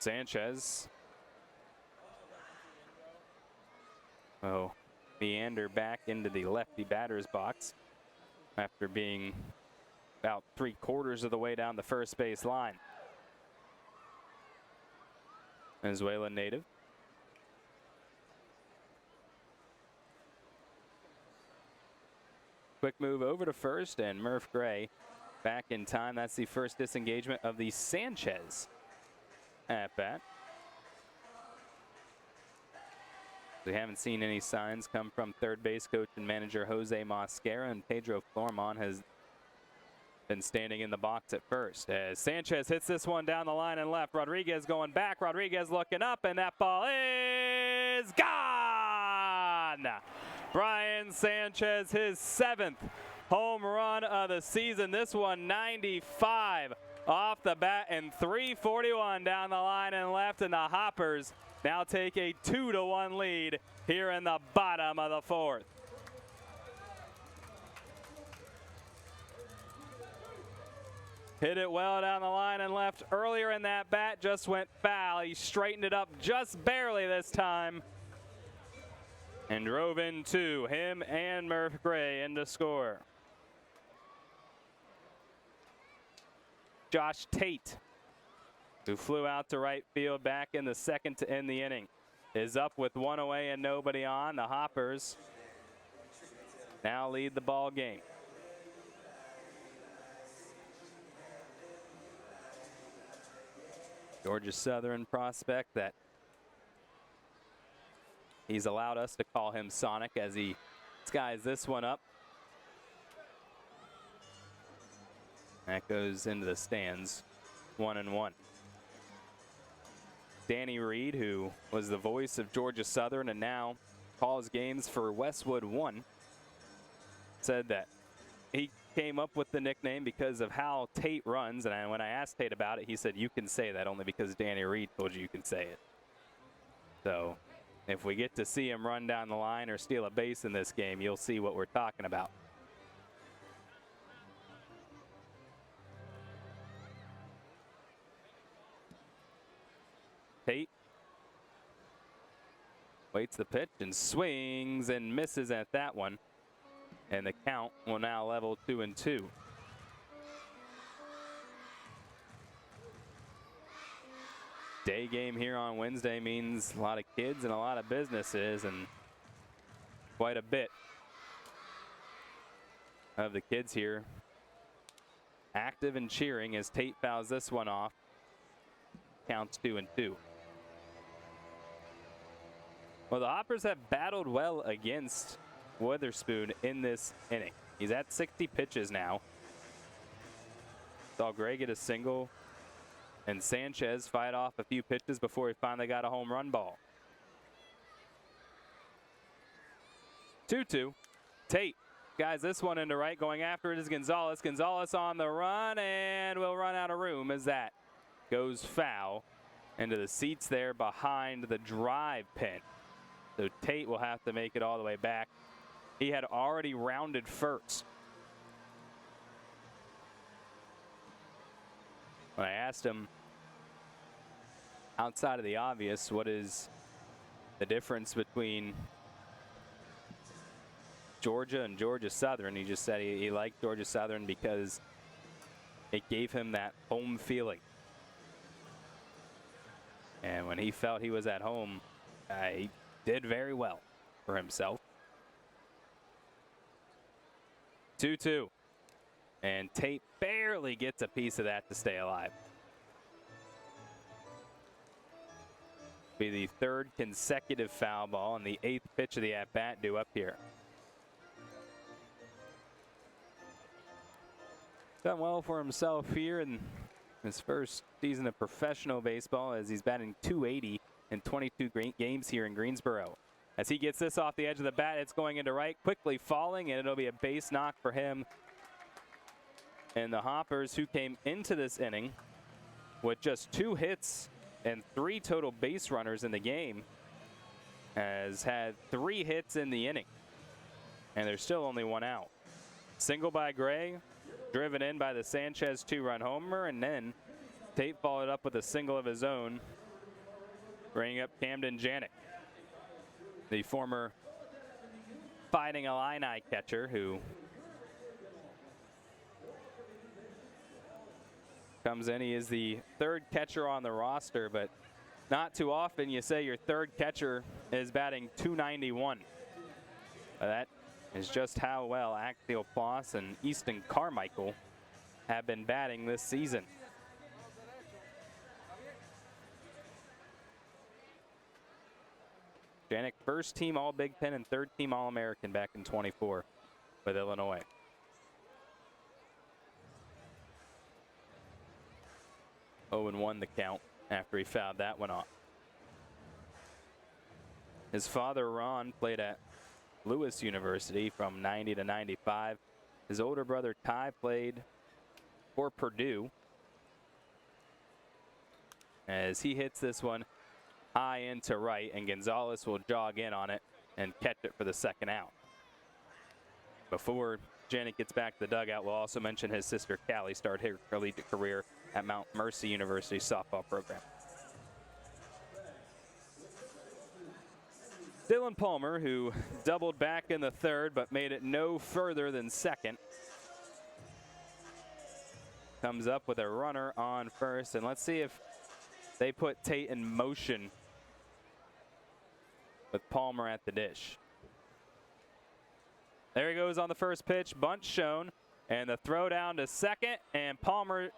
Sanchez. Oh, meander back into the lefty batter's box after being about 3/4 of the way down the first base line. Venezuelan native. Quick move over to first, and Murph Gray back in time. That's the first disengagement of the Sanchez at bat. We haven't seen any signs come from third base coach and manager Jose Mosquera, and Pedro Flormon has been standing in the box at first. As Sanchez hits this one down the line and left, Rodriguez going back, Rodriguez looking up, and that ball is gone! Brian Sanchez, his 7th home run of the season. This one 95 off the bat and 341 down the line and left, and the Hoppers now take a 2-1 lead here in the bottom of the 4th. Hit it well down the line and left earlier in that bat, just went foul. He straightened it up just barely this time and drove in two, him and Murph Gray in to score. Josh Tate, who flew out to right field back in the second to end the inning, is up with one away and nobody on. The Hoppers now lead the ball game. Georgia Southern prospect that he's allowed us to call him Sonic as he skies this one up. That goes into the stands, 1-1. Danny Reed, who was the voice of Georgia Southern and now calls games for Westwood 1, said that he came up with the nickname because of how Tate runs, and when I asked Tate about it, he said, "You can say that only because Danny Reed told you can say it." So if we get to see him run down the line or steal a base in this game, you'll see what we're talking about. Tate waits the pitch and swings and misses at that one. And the count will now level 2-2. Day game here on Wednesday means a lot of kids and a lot of businesses, and quite a bit of the kids here active and cheering as Tate fouls this one off. Counts 2-2. Well, the Hoppers have battled well against Witherspoon in this inning. He's at 60 pitches now. Saw Gray get a single and Sanchez fight off a few pitches before he finally got a home run ball. 2-2. Tate guys this one into right. Going after it is Gonzalez. Gonzalez on the run and will run out of room as that goes foul into the seats there behind the drive pin. So Tate will have to make it all the way back. He had already rounded first. When I asked him, outside of the obvious, what is the difference between Georgia and Georgia Southern, he just said he liked Georgia Southern because it gave him that home feeling. And when he felt he was at home, he did very well for himself. 2-2. And Tate barely gets a piece of that to stay alive. Be the third consecutive foul ball and the 8th pitch of the at-bat due up here. done well for himself here in his first season of professional baseball, as he's batting .280 in 22 games here in Greensboro. As he gets this off the edge of the bat, it's going into right, quickly falling, and it'll be a base knock for him. And the Hoppers, who came into this inning with just 2 hits and 3 total base runners in the game, has had 3 hits in the inning, and there's still only 1 out. Single by Gray, driven in by the Sanchez 2-run homer, and then Tate followed up with a single of his own, bringing up Camden Janik, the former Fighting Illini catcher, who comes in. He is the 3rd catcher on the roster, but not too often you say your 3rd catcher is batting .291. That is just how well Axiel Ploss and Easton Carmichael have been batting this season. Janik, 1st team All-Big Ten and 3rd team All-American back in '24 with Illinois. And 1 the count after he fouled that one off. His father, Ron, played at Lewis University from '90 to '95. His older brother, Ty, played for Purdue. As he hits this one high into right, and Gonzalez will jog in on it and catch it for the 2nd out. Before Janik gets back to the dugout, we'll also mention his sister, Callie, started her collegiate career at Mount Mercy University softball program. Dylan Palmer, who doubled back in the 3rd but made it no further than 2nd, comes up with a runner on 1st, and let's see if they put Tate in motion with Palmer at the dish. There he goes on the 1st pitch, bunt shown, and the throw down to 2nd, and Palmer,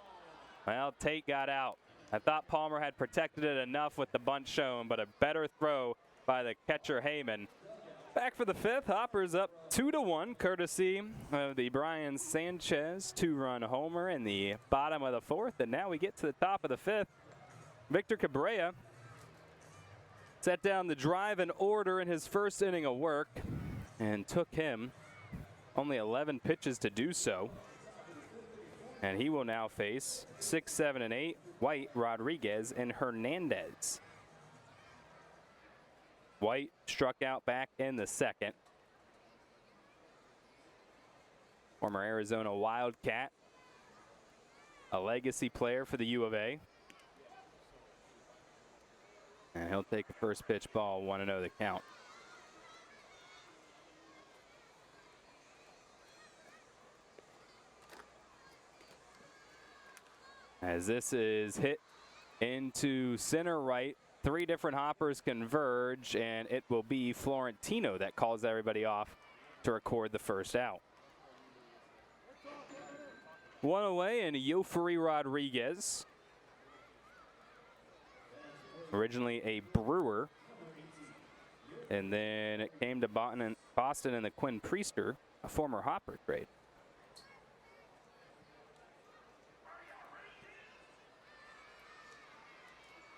well, Tate got out. I thought Palmer had protected it enough with the bunt shown, but a better throw by the catcher Heyman. Back for the 5th, Hoppers up 2-1, courtesy of the Brian Sanchez 2-run homer in the bottom of the 4th, and now we get to the top of the 5th. Victor Cabrera set down the drive in order in his 1st inning of work, and took him only 11 pitches to do so. And he will now face 6, 7, and 8, White, Rodriguez, and Hernandez. White struck out back in the 2nd. Former Arizona Wildcat, a legacy player for the U of A. And he'll take a 1st pitch ball, 1-0 the count. As this is hit into center right, 3 different Hoppers converge, and it will be Florentino that calls everybody off to record the 1st out. 1 away, and Yoferi Rodriguez, originally a Brewer, and then it came to Boston and the Quinn Priester, a former Hopper trade.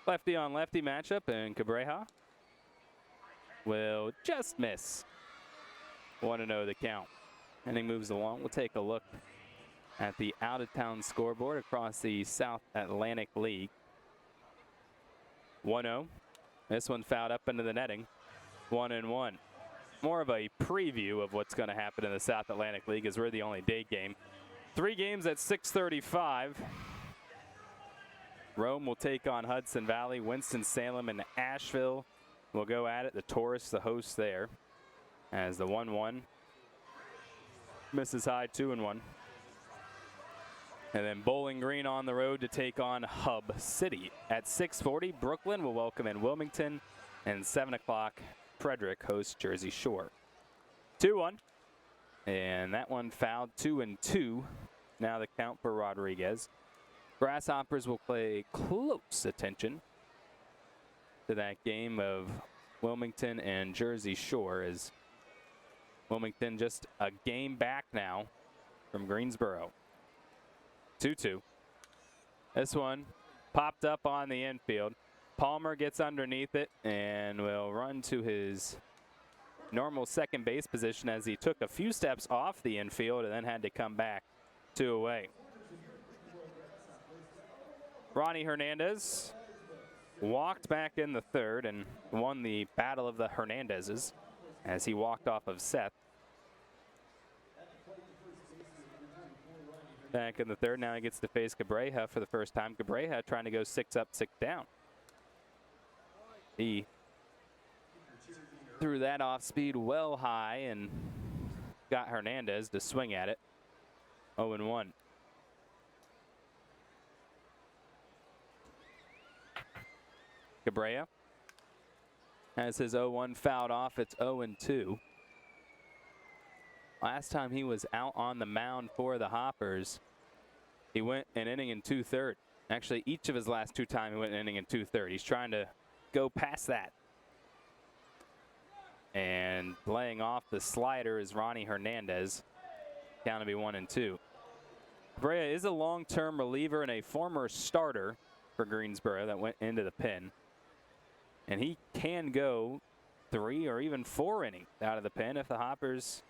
Lefty on lefty matchup, and Cabrera will just miss. 1-0 the count. Inning moves along. We'll take a look at the out-of-town scoreboard across the South Atlantic League. 1-0. This one fouled up into the netting. 1-1. More of a preview of what's going to happen in the South Atlantic League, as we're the only day game. 3 games at 6:35. Rome will take on Hudson Valley. Winston-Salem and Asheville will go at it. The Taurus, the host there, as the 1-1 misses high, 2-1. And then Bowling Green on the road to take on Hub City. At 6:40, Brooklyn will welcome in Wilmington, and 7 o'clock, Frederick hosts Jersey Shore. 2-1, and that one fouled, 2-2. Now the count for Rodriguez. Grasshoppers will pay close attention to that game of Wilmington and Jersey Shore, as Wilmington just a game back now from Greensboro. 2-2. This one popped up on the infield. Palmer gets underneath it and will run to his normal second base position as he took a few steps off the infield and then had to come back 2 away. Ronnie Hernandez walked back in the third and won the battle of the Hernandezes as he walked off of Seth. Back in the third, now he gets to face Cabreja for the first time. Cabreja trying to go 6 up, 6 down. He threw that off speed well high and got Hernandez to swing at it. 0-1. Cabrera has his 0-1 fouled off. It's 0-2. Last time he was out on the mound for the Hoppers, he went an inning and 2/3. Actually, each of his last 2 times he went an inning and 2/3. He's trying to go past that. And laying off the slider is Ronnie Hernandez. Down to be 1-2. Cabrera is a long-term reliever and a former starter for Greensboro that went into the pen. And he can go 3 or even 4 innings out of the pen if the Hoppers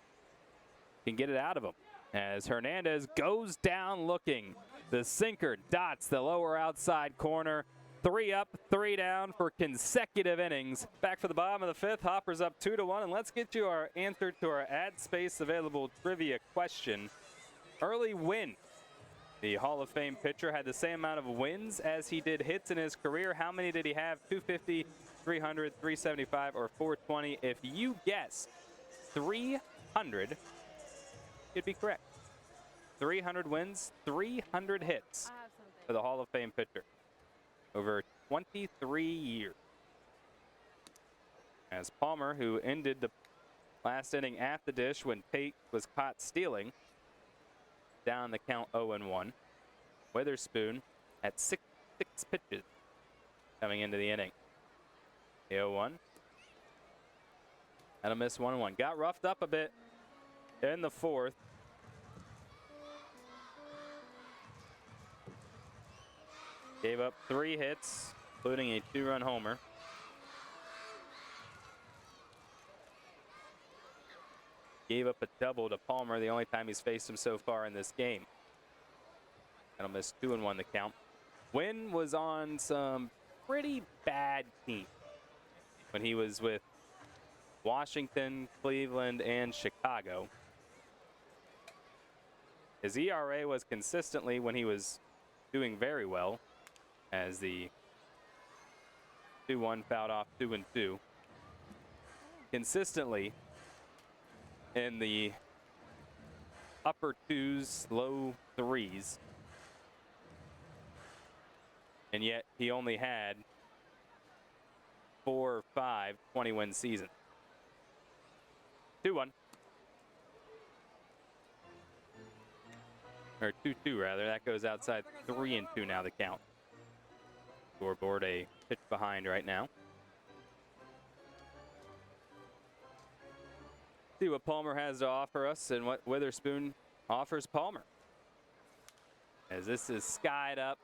can get it out of him. As Hernandez goes down looking. The sinker dots the lower outside corner. 3 up, 3 down for consecutive innings. Back for the bottom of the 5th. Hoppers up 2-1. And let's get you our answer to our ad space available trivia question. Early win. The Hall of Fame pitcher had the same amount of wins as he did hits in his career. How many did he have? 250, 300, 375, or 420? If you guess 300, you'd be correct. 300 wins, 300 hits for the Hall of Fame pitcher over 23 years. As Palmer, who ended the last inning at the dish when Tate was caught stealing, down the count 0-1. Witherspoon at six pitches coming into the inning. 0-1. And a miss 1-1. Got roughed up a bit in the 4th. Gave up 3 hits, including a 2-run homer. Gave up a double to Palmer, the only time he's faced him so far in this game. That'll miss 2-1 the count. Wynn was on some pretty bad teams when he was with Washington, Cleveland, and Chicago. His ERA was consistently, when he was doing very well, as the 2-1 fouled off 2-2. Consistently in the upper 2s, low 3s. And yet he only had 4 or 5 20-win seasons. 2-1. Or 2-2 rather. That goes outside. 3-2 now the count. Scoreboard a pitch behind right now. See what Palmer has to offer us and what Witherspoon offers Palmer. As this is skied up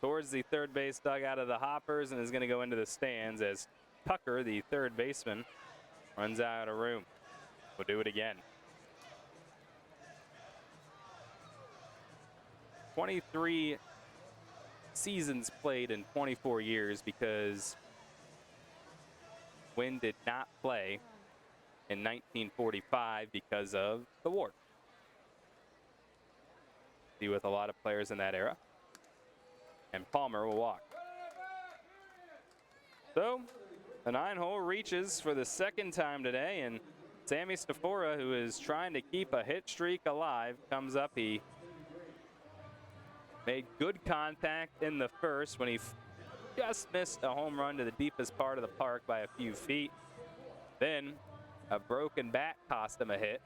towards the third base dugout of the Hoppers and is going to go into the stands as Tucker, the third baseman, runs out of room. We'll do it again. 23 seasons played in 24 years because Wynn did not play in 1945 because of the war. See with a lot of players in that era. And Palmer will walk. So the 9-hole reaches for the second time today, and Sammy Stafora, who is trying to keep a hit streak alive, comes up. He made good contact in the first when he just missed a home run to the deepest part of the park by a few feet. Then a broken bat cost him a hit,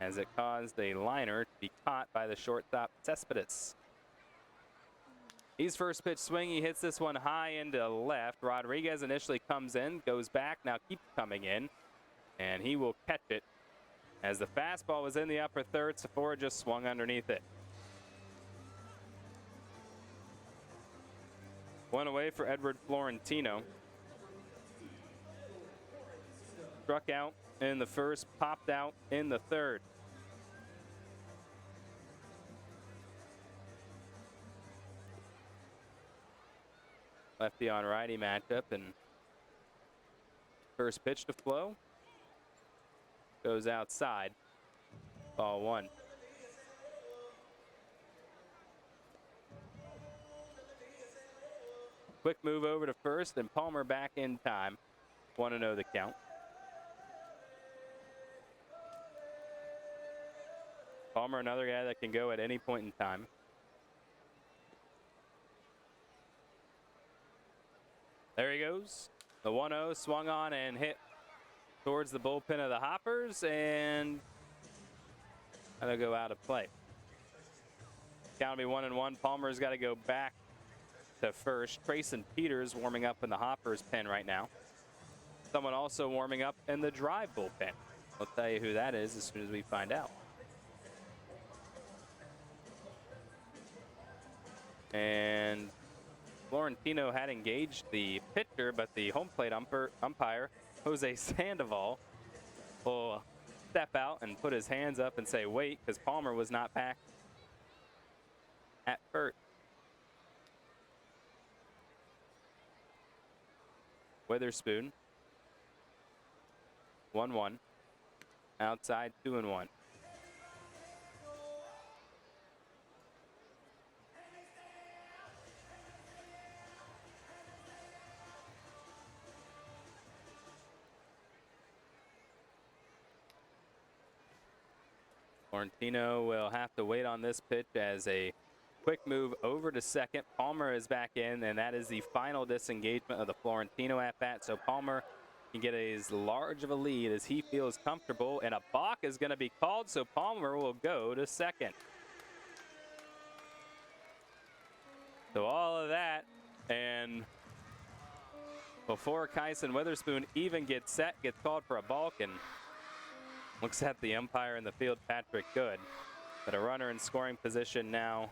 as it caused a liner to be caught by the shortstop Cespedes. He's first pitch swing. He hits this one high into left. Rodriguez initially comes in, goes back, now keeps coming in, and he will catch it. As the fastball was in the upper third, Stafora just swung underneath it. One away for Edward Florentino. Struck out in the first, popped out in the third. Lefty on righty matchup, and first pitch to Flo goes outside. Ball one. Quick move over to first, and Palmer back in time. 1-0 the count. Palmer, another guy that can go at any point in time. There he goes. The 1-0 swung on and hit towards the bullpen of the Hoppers, and that'll go out of play. Count will be 1-1. Palmer's got to go back to first. Trayson Peters warming up in the Hoppers pen right now. Someone also warming up in the Drive bullpen. I'll tell you who that is as soon as we find out. And Florentino had engaged the pitcher, but the home plate umpire, Jose Sandoval, will step out and put his hands up and say, wait, because Palmer was not back at first. Witherspoon, 1-1. Outside, 2-1. Florentino will have to wait on this pitch as a quick move over to second. Palmer is back in, and that is the final disengagement of the Florentino at bat. So Palmer can get as large of a lead as he feels comfortable, and a balk is going to be called, so Palmer will go to second. So all of that, and before Kyson Witherspoon even gets set, gets called for a balk, and looks at the umpire in the field, Patrick Good. But a runner in scoring position now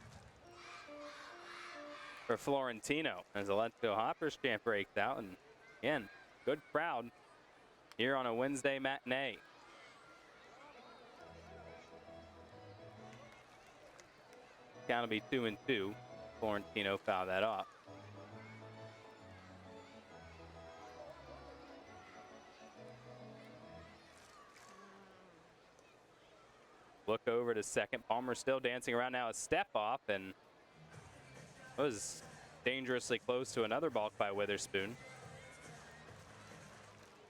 for Florentino as the Let's Go Hoppers chant breaks out. And again, good crowd here on a Wednesday matinee. Count will be 2-2. Florentino fouled that off. Look over to second. Palmer still dancing around now. A step off, and was dangerously close to another balk by Witherspoon.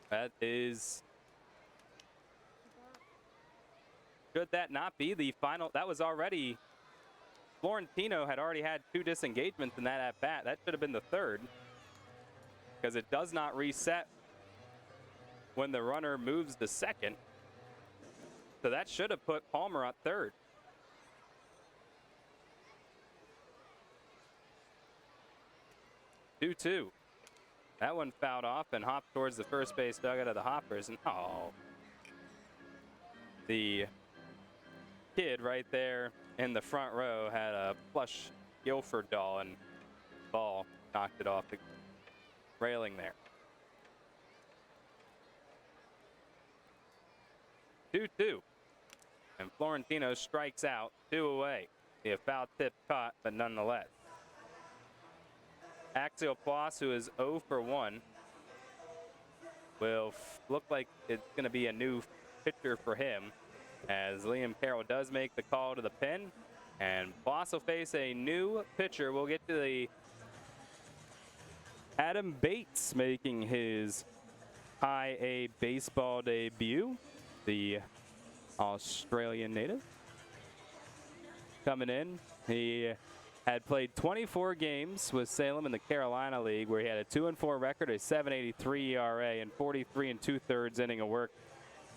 That is... Should that not be the final? That was already... Florentino had already had 2 disengagements in that at-bat. That should have been the third, because it does not reset when the runner moves to second. So that should have put Palmer at third. Two. That one fouled off and hopped towards the first base dugout of the Hoppers. And oh, the kid right there in the front row had a plush Guilford doll, and ball knocked it off the railing there. 2-2. And Florentino strikes out, 2 away. The foul tip caught, but nonetheless. Axial Ploss, who is 0 for 1, will look like it's going to be a new pitcher for him, as Liam Carroll does make the call to the pen. And Ploss will face a new pitcher. We'll get to the Adam Bates making his High A baseball debut. The Australian native coming in. He had played 24 games with Salem in the Carolina League, where he had a 2-4 record, a 7.83 ERA, and 43 2/3 inning of work.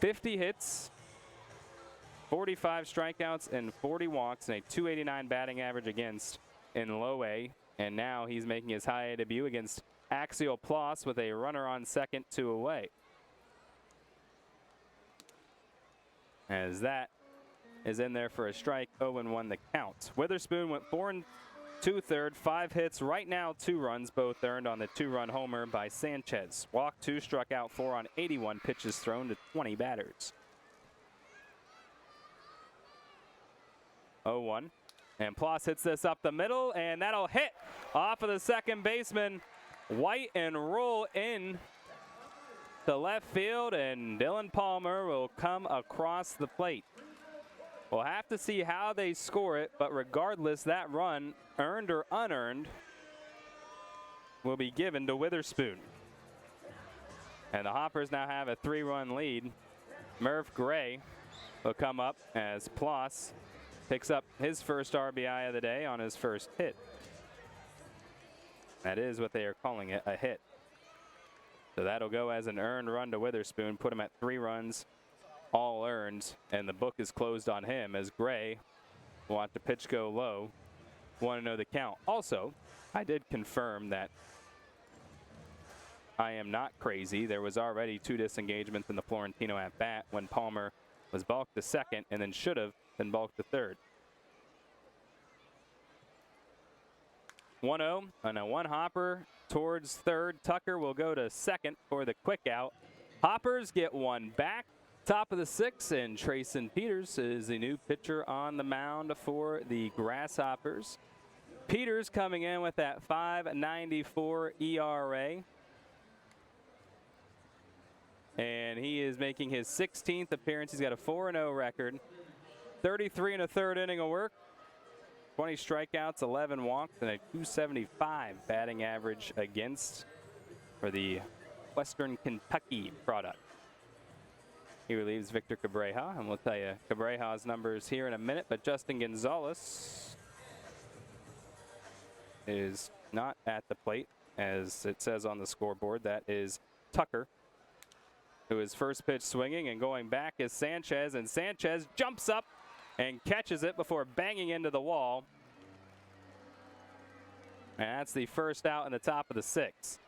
50 hits, 45 strikeouts, and 40 walks, and a 289 batting average against in low A. And now he's making his high A debut against Axial Ploss with a runner on second, 2 away. As that is in there for a strike, 0-1 the count. Witherspoon went 4 2/3, 5 hits. Right now, 2 runs, both earned on the 2-run homer by Sanchez. Walked 2, struck out 4 on 81 pitches thrown to 20 batters. 0-1. And Ploss hits this up the middle, and that'll hit off of the second baseman, White, and roll in to left field, and Dylan Palmer will come across the plate. We'll have to see how they score it, but regardless, that run, earned or unearned, will be given to Witherspoon. And the Hoppers now have a 3-run lead. Murph Gray will come up as Ploss picks up his first RBI of the day on his first hit. That is what they are calling it, a hit. So that'll go as an earned run to Witherspoon, put him at 3 runs, all earned, and the book is closed on him as Gray will want the pitch go low, want to know the count. Also, I did confirm that I am not crazy. There was already 2 disengagements in the Florentino at bat when Palmer was balked to second and then should have been balked to third. 1-0 and a 1 hopper towards third. Tucker will go to second for the quick out. Hoppers get 1 back. Top of the 6th, and Trayson Peters is the new pitcher on the mound for the Grasshoppers. Peters coming in with that .594 ERA. And he is making his 16th appearance. He's got a 4-0 record. 33 1/3 inning of work. 20 strikeouts, 11 walks, and a .275 batting average against for the Western Kentucky product. He relieves Victor Cabreja, and we'll tell you Cabreja's numbers here in a minute, but Justin Gonzalez is not at the plate, as it says on the scoreboard. That is Tucker, who is first pitch swinging, and going back is Sanchez, and Sanchez jumps up and catches it before banging into the wall. And that's the first out in the top of the 6th.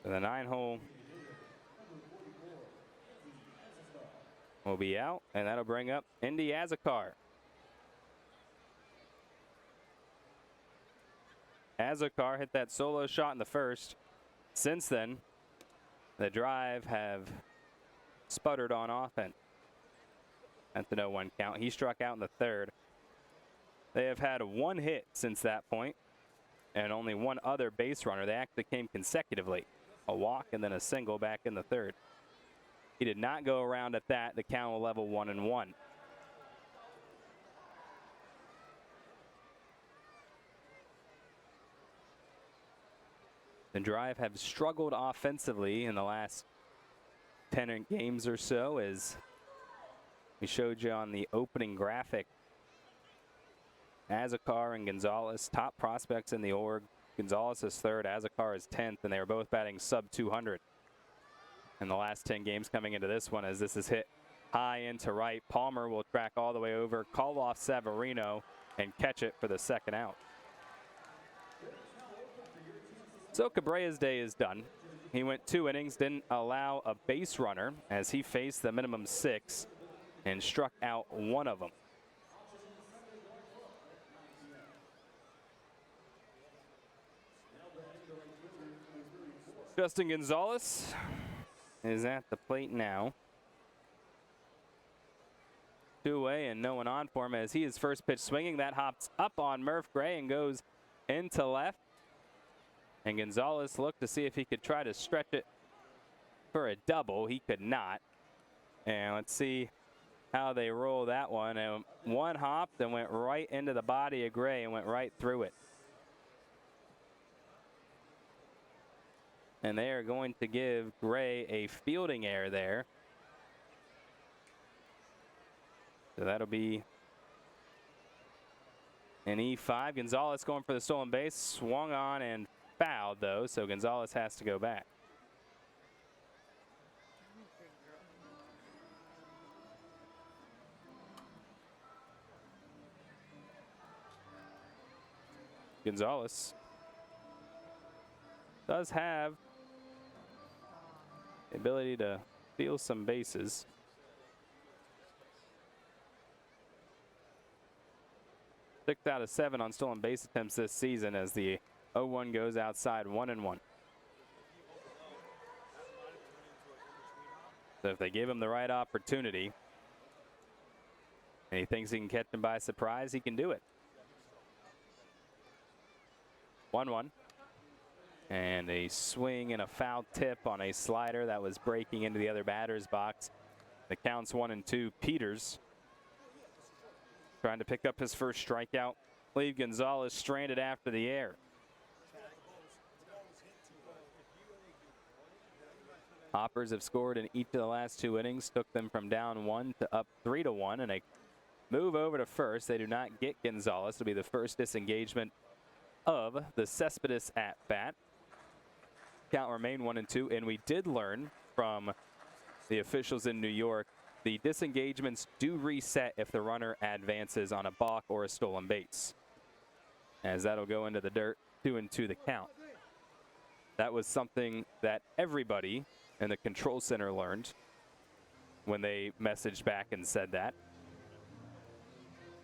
The 9-hole will be out, and that'll bring up Indy Azakar. Azakar hit that solo shot in the first. Since then, the Drive have sputtered on offense. That's a 0-1 count. He struck out in the third. They have had 1 hit since that point, and only 1 other base runner. They actually came consecutively. A walk and then a single back in the third. He did not go around at that. The count will level 1-1. The Drive have struggled offensively in the last 10 games or so, as we showed you on the opening graphic. Azakar and Gonzalez, top prospects in the org. Gonzalez is 3rd, Azakar is 10th, and they are both batting sub 200 in the last 10 games coming into this one, as this is hit high into right. Palmer will track all the way over, call off Severino, and catch it for the second out. So Cabreja's day is done. He went 2 innings, didn't allow a base runner as he faced the minimum 6 and struck out 1 of them. Justin Gonzalez is at the plate now. 2 away and no one on for him as he is first pitch swinging. That hops up on Murph Gray and goes into left. And Gonzalez looked to see if he could try to stretch it for a double. He could not. And let's see how they roll that one. And 1 hopped and went right into the body of Gray and went right through it. And they are going to give Gray a fielding error there. So that'll be an E5. Gonzalez going for the stolen base. Swung on and fouled, though, so Gonzalez has to go back. Gonzalez does have the ability to steal some bases. 6 out of 7 on stolen base attempts this season as the 0-1 goes outside 1-1. So if they give him the right opportunity and he thinks he can catch him by surprise, he can do it. 1-1. And a swing and a foul tip on a slider that was breaking into the other batter's box. The count's 1-2. Peters trying to pick up his first strikeout. Leave Gonzalez stranded after the air. Hoppers have scored in each of the last 2 innings, took them from down 1 to up 3-1, and a move over to first. They do not get Gonzalez. It'll be the first disengagement of the Cespedes at bat. Count remain 1-2, and we did learn from the officials in New York the disengagements do reset if the runner advances on a balk or a stolen base, as that'll go into the dirt. 2-2 the count. That was something that everybody in the control center learned when they messaged back and said that.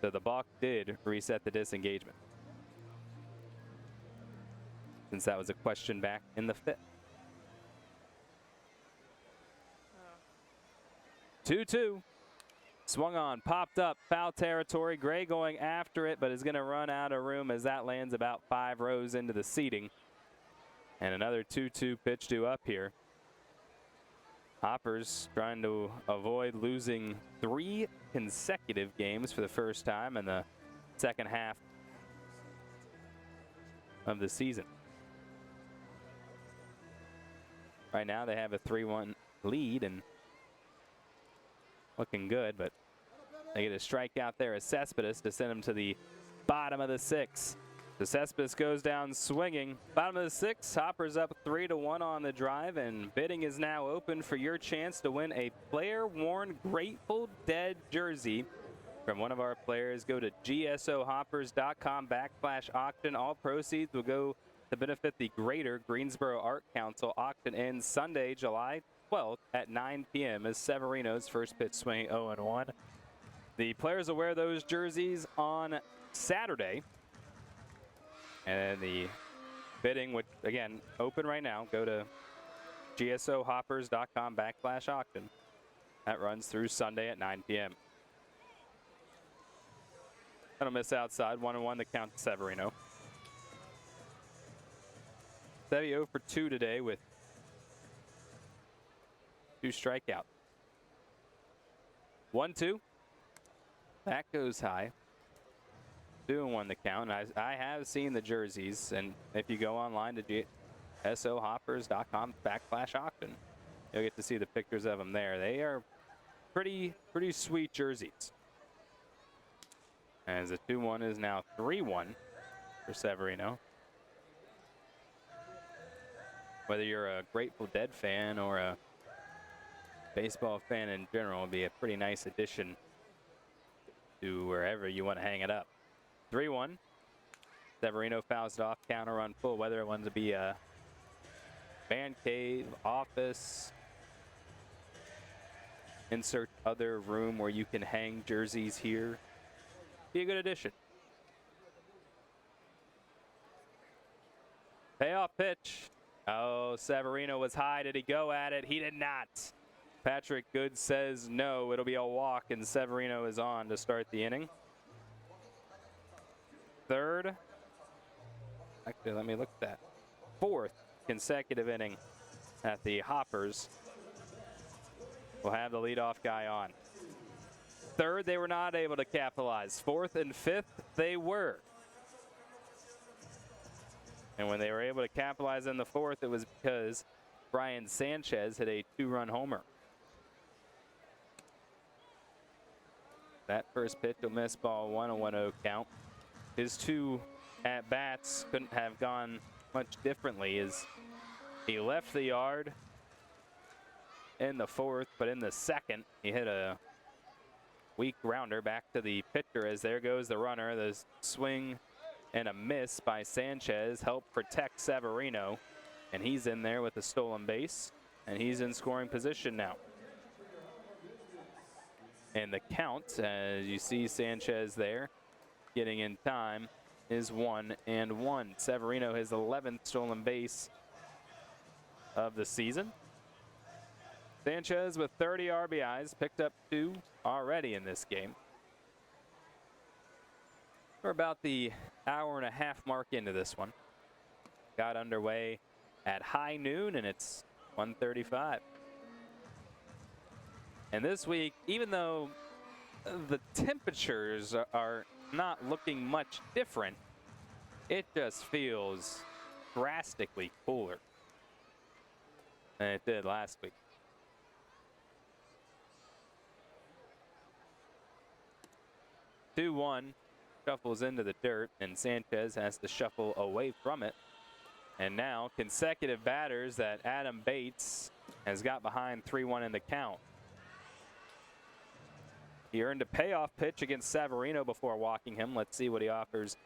So the balk did reset the disengagement, since that was a question back in the 5th. 2-2. Swung on, popped up, foul territory. Gray going after it, but is going to run out of room as that lands about 5 rows into the seating. And another 2-2 pitch due up here. Hoppers trying to avoid losing 3 consecutive games for the first time in the second half of the season. Right now they have a 3-1 lead and looking good, but they get a strikeout there as Cespedes to send them to the bottom of the 6th. The Cespedes goes down swinging. Bottom of the 6th, Hoppers up 3-1 on the drive, and bidding is now open for your chance to win a player-worn Grateful Dead jersey from one of our players. Go to gsohoppers.com/auction. All proceeds will go to benefit the Greater Greensboro Art Council. Auction ends Sunday, July 12th at 9 p.m. as Severino's first pitch swing 0-1. The players will wear those jerseys on Saturday. And the bidding, which again, open right now, go to gsohoppers.com/auction. That runs through Sunday at 9 p.m. That'll miss outside, 1-1 the count to Severino. Sevy 0 for 2 today with 2 strikeouts. 1-2. That goes high. 2-1 the count. And I have seen the jerseys, and if you go online to gsohoppers.com/auction, you'll get to see the pictures of them there. They are pretty sweet jerseys. As the 2-1 is now 3-1 for Severino. Whether you're a Grateful Dead fan or a baseball fan in general, would be a pretty nice addition to wherever you want to hang it up. 3-1. Severino fouls it off, counter run full. Whether it wants to be a man cave, office, insert other room where you can hang jerseys here, be a good addition. Payoff pitch. Oh, Severino was high. Did he go at it? He did not. Patrick Good says no. It'll be a walk, and Severino is on to start the inning. 3rd. Actually, let me look at that. 4th consecutive inning at the Hoppers. We'll have the leadoff guy on. 3rd, they were not able to capitalize. 4th and 5th, they were. And when they were able to capitalize in the 4th, it was because Brian Sanchez hit a 2-run homer. That first pitch will miss, ball 1, a 1-0 count. His 2 at-bats couldn't have gone much differently as he left the yard in the 4th, but in the 2nd, he hit a weak grounder back to the pitcher as there goes the runner. The swing and a miss by Sanchez helped protect Severino, and he's in there with a stolen base, and he's in scoring position now. And the count, as you see Sanchez there, getting in time is 1-1. Severino, his 11th stolen base of the season. Sanchez with 30 RBIs, picked up 2 already in this game. We're about the hour-and-a-half mark into this one. Got underway at high noon, and it's 1:35. And this week, even though the temperatures are not looking much different, it just feels drastically cooler than it did last week. Two one, shuffles into the dirt, and Sanchez has to shuffle away from it. And now consecutive batters that Adam Bates has got behind 3-1 in the count. He earned a payoff pitch against Severino before walking him. Let's see what he offers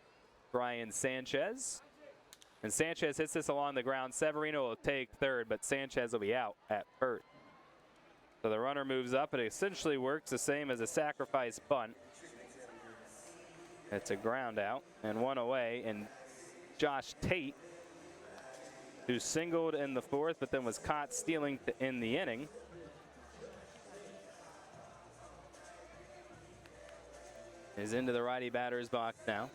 Brian Sanchez. And Sanchez hits this along the ground. Severino will take third, but Sanchez will be out at first. So the runner moves up. It essentially works the same as a sacrifice bunt. It's a ground out and one away. And Josh Tate, who singled in the fourth but then was caught stealing to end the inning, is into the righty batter's box now.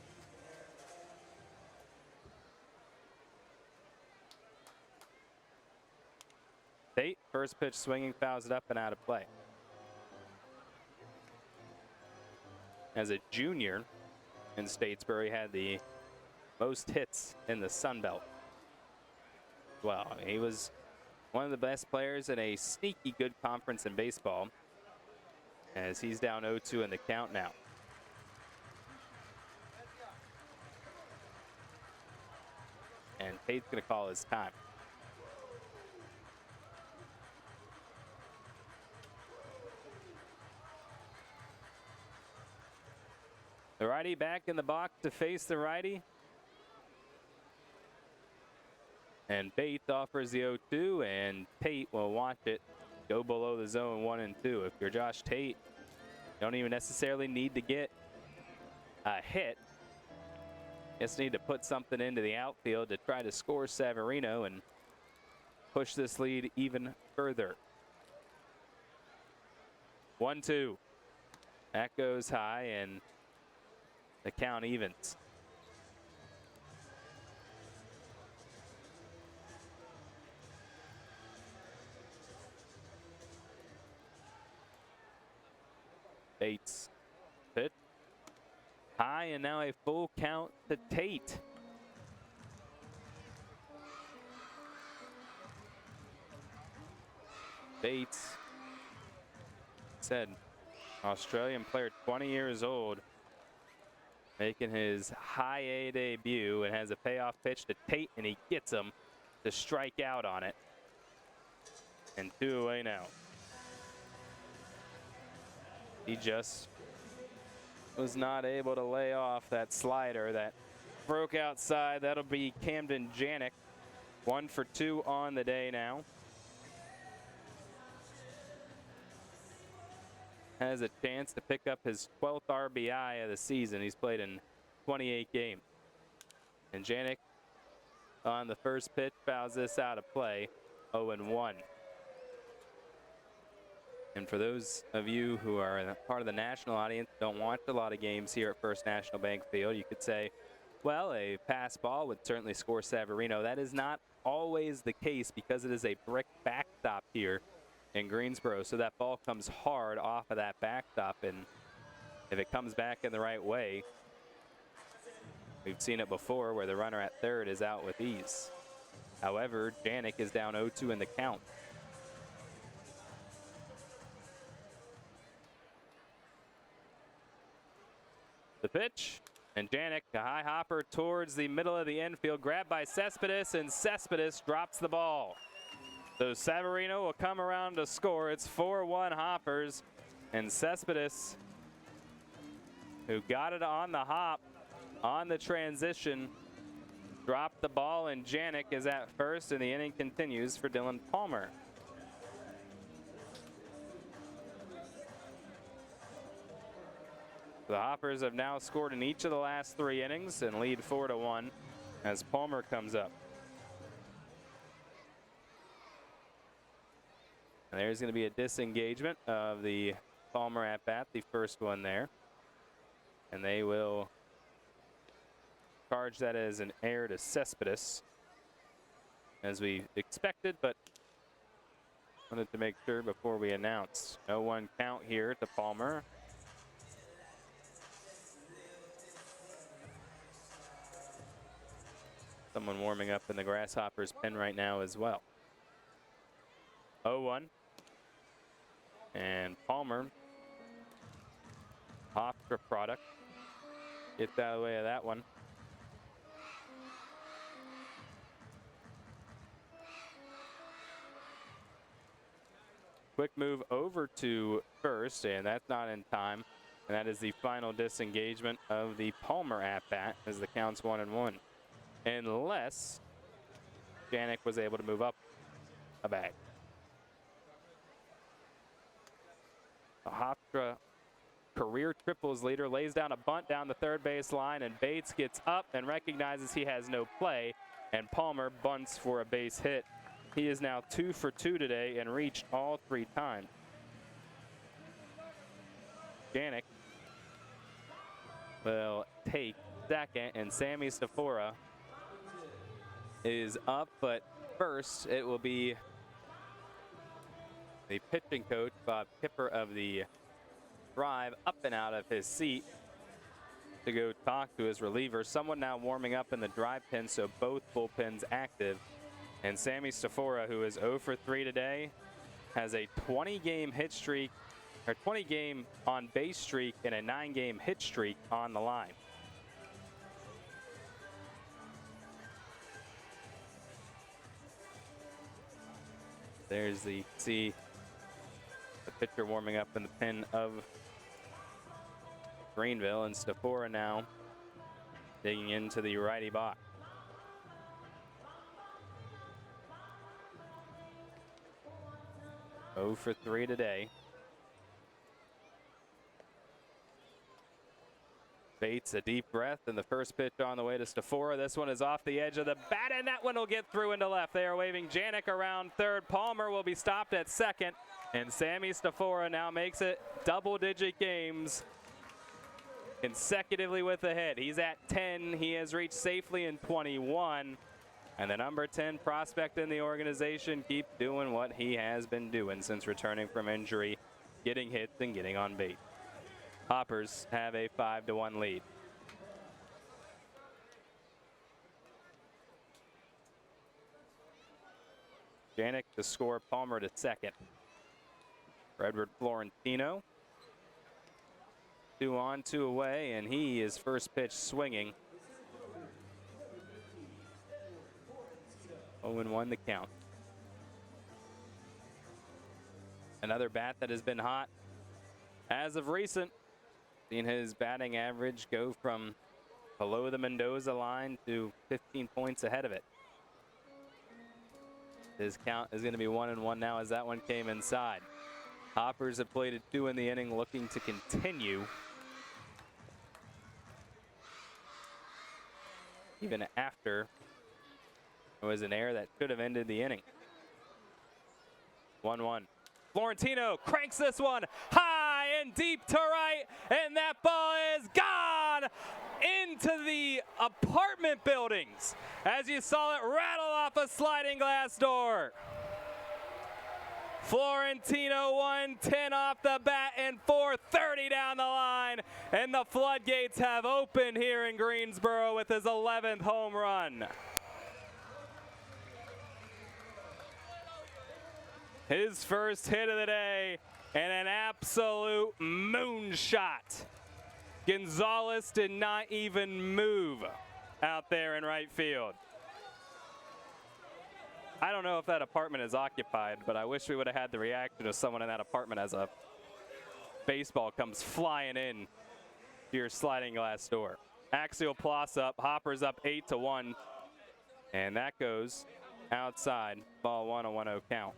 Tate, first pitch swinging, fouls it up and out of play. As a junior in Statesboro, he had the most hits in the Sun Belt. Well, he was one of the best players in a sneaky good conference in baseball, as he's down 0-2 in the count now. And Tate's going to call his time. The righty back in the box to face the righty. And Bates offers the 0-2, and Tate will watch it go below the zone 1 and 2. If you're Josh Tate, you don't even necessarily need to get a hit. Just need to put something into the outfield to try to score Severino and push this lead even further. 1-2. That goes high, and the count evens. Bates pitch high, and now a full count to Tate. Bates, said Australian player, 20 years old, making his high A debut, and has a payoff pitch to Tate, and he gets him to strike out on it. And 2 away now. He just was not able to lay off that slider that broke outside. That'll be Camden Janik. 1 for 2 on the day now. Has a chance to pick up his 12th RBI of the season. He's played in 28 games. And Janik on the first pitch fouls this out of play. 0-1. And for those of you who are part of the national audience, don't watch a lot of games here at First National Bank Field, you could say, well, a pass ball would certainly score Severino. That is not always the case because it is a brick backstop here in Greensboro. So that ball comes hard off of that backstop, and if it comes back in the right way, we've seen it before where the runner at third is out with ease. However, Janik is down 0-2 in the count. The pitch, and Janik, a high hopper towards the middle of the infield, grabbed by Cespedes, and Cespedes drops the ball. So Severino will come around to score. It's 4-1 Hoppers, and Cespedes, who got it on the hop on the transition, dropped the ball, and Janik is at first, and the inning continues for Dylan Palmer. The Hoppers have now scored in each of the last 3 innings and lead 4-1 as Palmer comes up. And there's going to be a disengagement of the Palmer at bat, the first one there. And they will charge that as an error to Cespedes, as we expected, but wanted to make sure before we announce. 0-1 count here to Palmer. Someone warming up in the Grasshoppers pen right now as well. 0-1. And Palmer, Hofstra product, gets out of the way of that one. Quick move over to first, and that's not in time. And that is the final disengagement of the Palmer at-bat as the count's 1-1. Unless Janik was able to move up a bag. The Hofstra career triples leader lays down a bunt down the third base line, and Bates gets up and recognizes he has no play, and Palmer bunts for a base hit. He is now 2 for 2 today and reached all 3 times. Janik will take second, and Sammy Stafora is up, but first it will be the pitching coach, Bob Kipper of the Drive, up and out of his seat to go talk to his reliever. Someone now warming up in the Drive pen, so both bullpens active. And Sammy Stafora, who is 0 for 3 today, has a 20-game hit streak, or 20-game on base streak, and a 9-game hit streak on the line. There's the pitcher warming up in the pen of Greenville, and Stafora now digging into the righty box. Oh for 3 today. Bates a deep breath, and the first pitch on the way to Stafora. This one is off the edge of the bat, and that one will get through into left. They are waving Janik around third. Palmer will be stopped at second, and Sammy Stafora now makes it double-digit games consecutively with a hit. He's at 10. He has reached safely in 21. And the number 10 prospect in the organization keeps doing what he has been doing since returning from injury, getting hits and getting on base. Hoppers have a 5-1 lead. Janik to score, Palmer to second. Edward Florentino, 2 on, 2 away, and he is first pitch swinging. 0-1 the count. Another bat that has been hot as of recent. Seen his batting average go from below the Mendoza line to 15 points ahead of it. His count is going to be 1-1 now as that one came inside. Hoppers have played 2 in the inning, looking to continue. Even after it was an error that should have ended the inning. 1-1. Florentino cranks this one high and deep to right, and that ball is gone into the apartment buildings as you saw it rattle off a sliding glass door. Florentino 110 off the bat and 430 down the line, and the floodgates have opened here in Greensboro with his 11th home run. His first hit of the day, and an absolute moonshot. Gonzalez did not even move out there in right field. I don't know if that apartment is occupied, but I wish we would have had the reaction of someone in that apartment as a baseball comes flying in to your sliding glass door. Axial plus up, Hoppers up 8-1, and that goes outside. Ball 1, a 1-0 count.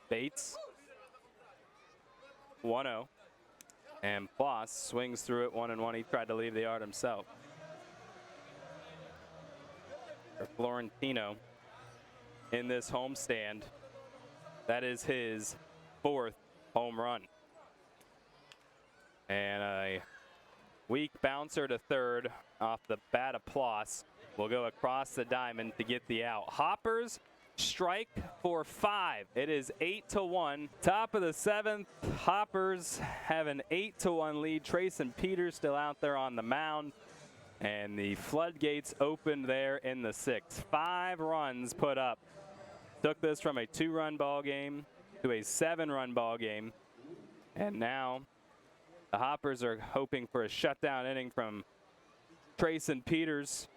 Bates, 1-0. And Ploss swings through it 1-1. He tried to leave the yard himself. For Florentino in this homestand, that is his 4th home run. And a weak bouncer to third off the bat of Ploss will go across the diamond to get the out. Hoppers strike for 5. It is 8-1. Top of the 7th, Hoppers have an 8-1 lead. Trayson Peters still out there on the mound. And the floodgates opened there in the 6th. 5 runs put up. Took this from a 2-run ball game to a 7-run ball game. And now the Hoppers are hoping for a shutdown inning from Trayson Peters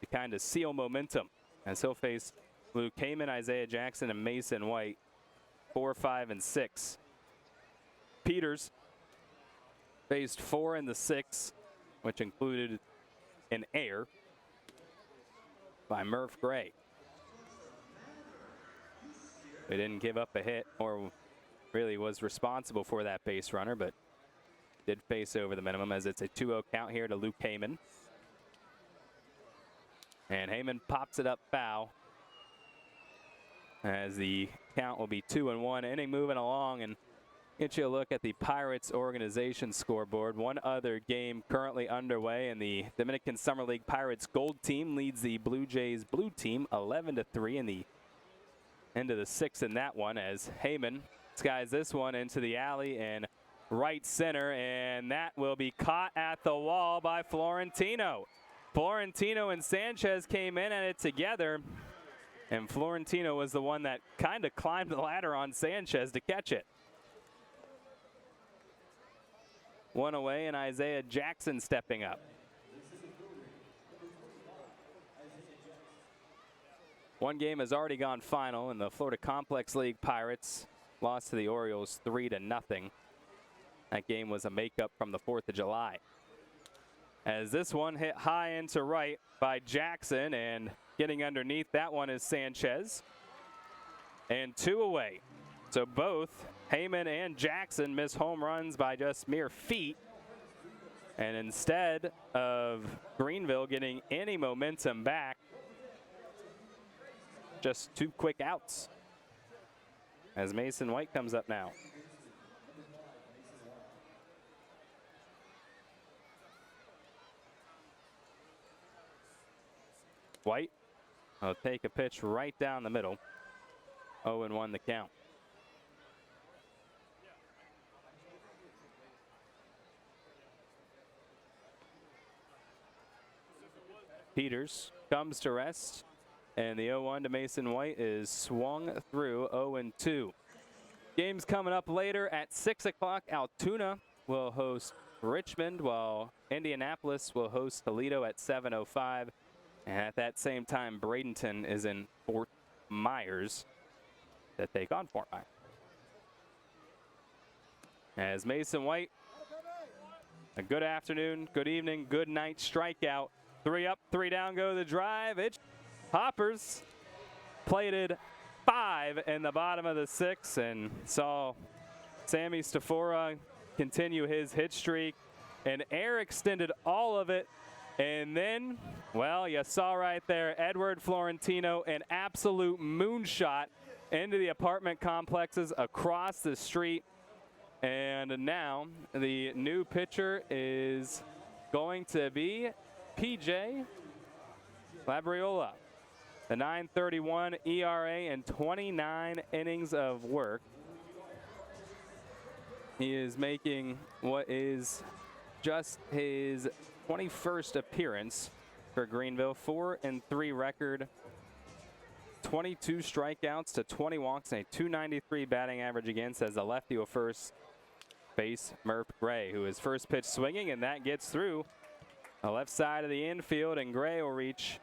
to kind of seal momentum, as he'll face Luke Heyman, Isaiah Jackson, and Mason White, 4, 5, and 6. Peters faced 4 in the 6th, which included an error by Murph Gray. They didn't give up a hit, or really was responsible for that base runner, but did face over the minimum, as it's a 2-0 count here to Luke Heyman. And Heyman pops it up foul, as the count will be 2-1. Inning moving along, and get you a look at the Pirates organization scoreboard. One other game currently underway, and the Dominican Summer League Pirates Gold team leads the Blue Jays Blue team 11-3 in the end of the 6th in that one, as Heyman skies this one into the alley and right center, and that will be caught at the wall by Florentino. Florentino and Sanchez came in at it together, and Florentino was the one that kind of climbed the ladder on Sanchez to catch it. One away, and Isaiah Jackson stepping up. One game has already gone final, and the Florida Complex League Pirates lost to the Orioles 3-0. That game was a makeup from the 4th of July. As this one hit high into right by Jackson, and getting underneath that one is Sanchez. And 2 away. So both Heyman and Jackson miss home runs by just mere feet. And instead of Greenville getting any momentum back, just 2 quick outs. As Mason White comes up now. White will take a pitch right down the middle. 0-1 the count. Peters comes to rest, and the 0-1 to Mason White is swung through. 0-2. Games coming up later at 6 o'clock. Altoona will host Richmond, while Indianapolis will host Toledo at 7:05. And at that same time, Bradenton is in Fort Myers to take on Fort Myers. As Mason White, a good afternoon, good evening, good night strikeout. 3 up, 3 down, go the drive. It's Hoppers plated 5 in the bottom of the 6th, and saw Sammy Stafora continue his hit streak. And air extended all of it. And then, well, you saw right there, Edward Florentino, an absolute moonshot into the apartment complexes across the street. And now the new pitcher is going to be PJ Labriola. The .931 ERA and 29 innings of work. He is making what is just his 21st appearance for Greenville. 4-3 record, 22 strikeouts to 20 walks, and a .293 batting average against, as the lefty will first face Murph Gray, who is first pitch swinging, and that gets through the left side of the infield, and Gray will reach,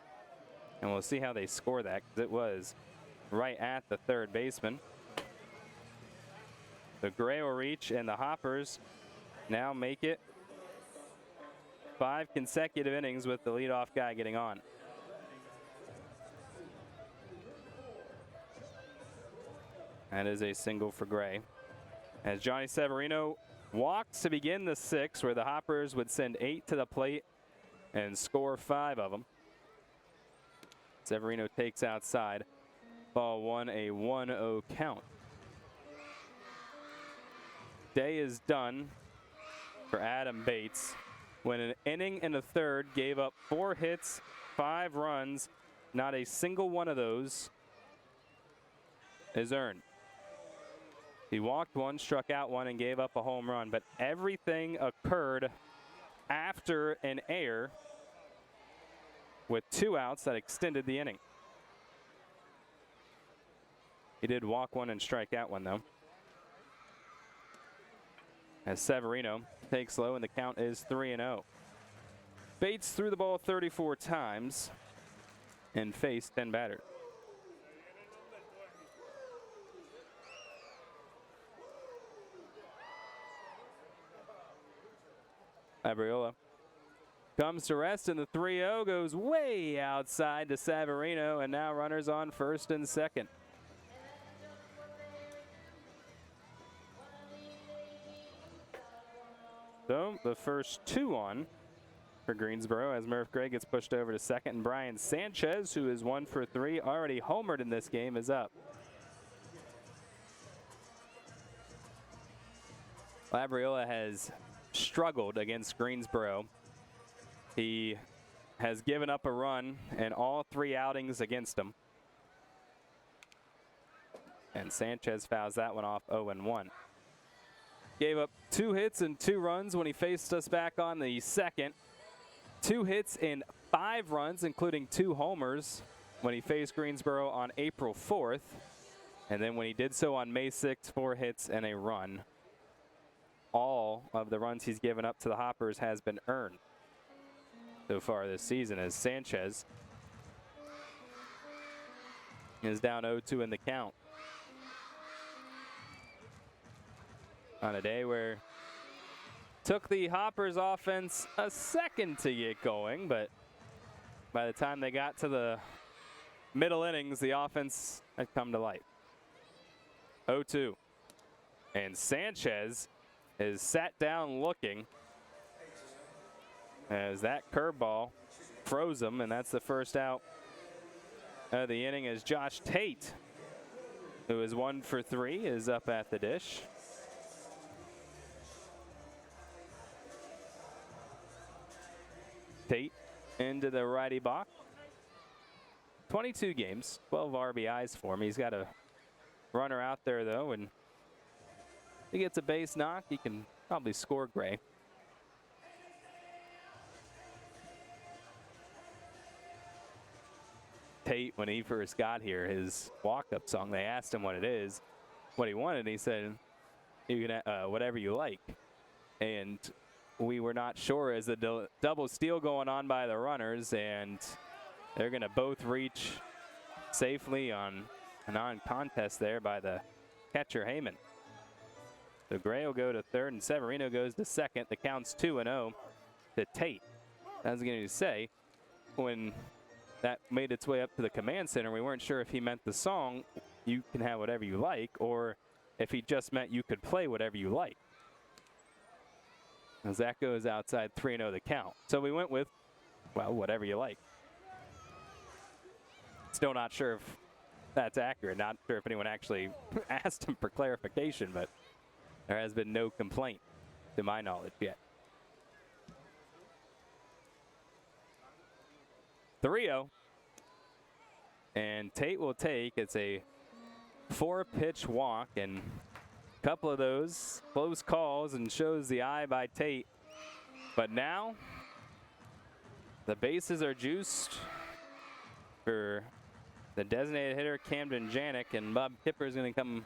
and we'll see how they score that, because it was right at the third baseman. The Gray will reach, and the Hoppers now make it 5 consecutive innings with the leadoff guy getting on. That is a single for Gray. As Johnny Severino walks to begin the 6th, where the Hoppers would send 8 to the plate and score 5 of them. Severino takes outside. Ball 1, a 1-0 count. Day is done for Adam Bates when an inning and a third gave up 4 hits, 5 runs. Not a single one of those is earned. He walked 1, struck out 1, and gave up a home run, but everything occurred after an error with 2 outs that extended the inning. He did walk 1 and strike out 1, though. As Severino takes low, and the count is 3-0. Bates threw the ball 34 times and faced 10 batters. Abriola comes to rest, and the 3-0 goes way outside to Severino, and now runners on first and second. So the first 2 on for Greensboro as Murph Gray gets pushed over to second, and Brian Sanchez, who is 1 for 3, already homered in this game, is up. Labriola has struggled against Greensboro. He has given up a run in all 3 outings against him. And Sanchez fouls that one off 0-1. Gave up 2 hits and 2 runs when he faced us back on the 2nd. 2 hits and 5 runs, including 2 homers, when he faced Greensboro on April 4th. And then when he did so on May 6th, 4 hits and a run. All of the runs he's given up to the Hoppers has been earned so far this season, as Sanchez is down 0-2 in the count. On a day where it took the Hoppers offense a second to get going, but by the time they got to the middle innings, the offense had come to life. 0-2. And Sanchez is sat down looking as that curveball froze him, and that's the first out of the inning, as Josh Tate, who is 1 for 3, is up at the dish. Tate into the righty box. 22 games, 12 RBIs for him. He's got a runner out there, though, and he gets a base knock, he can probably score Gray. Tate, when he first got here, his walk-up song, they asked him what it is, what he wanted, and he said, "You can whatever you like." And we were not sure, as the double steal going on by the runners, and they're going to both reach safely on a non-contest there by the catcher, Heyman. So Gray will go to third, and Severino goes to second. The count's 2-0 to Tate. I was going to say, when that made its way up to the command center, we weren't sure if he meant the song, "You can have whatever you like," or if he just meant you could play whatever you like. As that goes outside, 3-0 the count. So we went with, well, whatever you like. Still not sure if that's accurate. Not sure if anyone actually asked him for clarification, but there has been no complaint to my knowledge yet. 3-0. And Tate will take, it's a 4-pitch walk, and a couple of those close calls and shows the eye by Tate. But now the bases are juiced for the designated hitter, Camden Janik, and Bob Kipper is going to come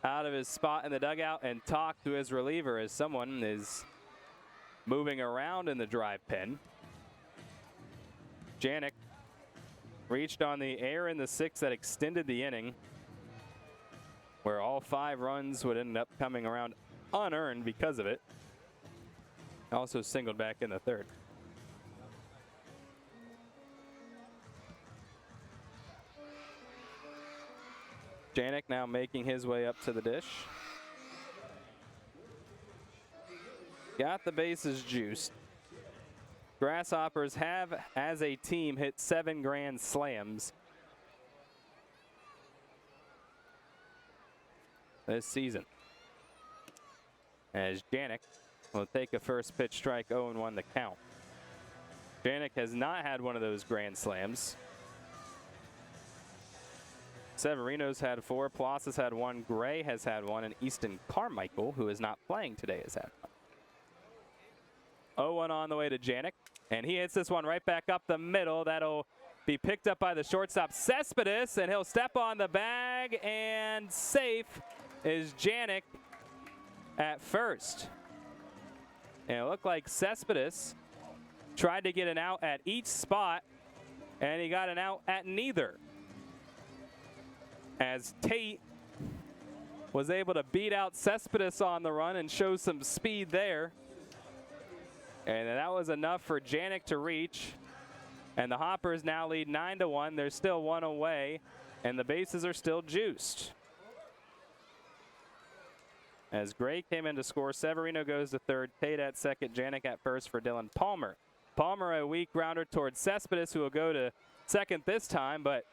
out of his spot in the dugout and talk to his reliever as someone is moving around in the drive pen. Janik reached on the error in the 6th that extended the inning, where all 5 runs would end up coming around unearned because of it. Also singled back in the 3rd. Janik now making his way up to the dish. Got the bases juiced. Grasshoppers have, as a team, hit 7 grand slams this season. As Janik will take a first pitch strike, 0-1 the count. Janik has not had one of those grand slams. Severino's had 4, Plas has had 1, Gray has had 1, and Easton Carmichael, who is not playing today, has had 1. 0-1 on the way to Janik, and he hits this one right back up the middle. That'll be picked up by the shortstop Cespedes, and he'll step on the bag, and safe is Janik at first. And it looked like Cespedes tried to get an out at each spot, and he got an out at neither, as Tate was able to beat out Cespedes on the run and show some speed there. And that was enough for Janik to reach. And the Hoppers now lead 9-1. There's still 1 away, and the bases are still juiced. As Gray came in to score, Severino goes to third, Tate at second, Janik at first for Dylan Palmer. Palmer a weak grounder towards Cespedes, who will go to second this time, but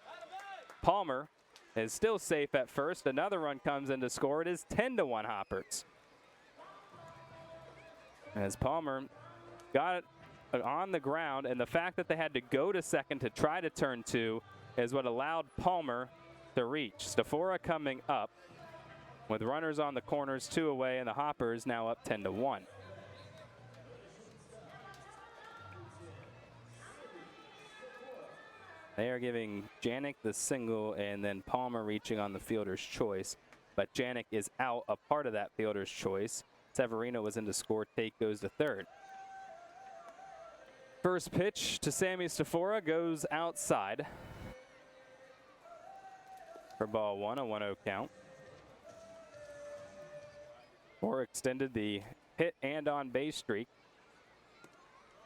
Palmer is still safe at first. Another run comes in to score. It is 10-1 Hoppers. As Palmer got it on the ground, and the fact that they had to go to second to try to turn 2 is what allowed Palmer to reach. Stafora coming up with runners on the corners, 2 away, and the Hoppers now up 10-1. They are giving Janik the single, and then Palmer reaching on the fielder's choice. But Janik is out, a part of that fielder's choice. Severino was in to score. Tate goes to third. First pitch to Sammy Stafora goes outside for ball 1, a 1-0 count. Stafora extended the hit and on base streak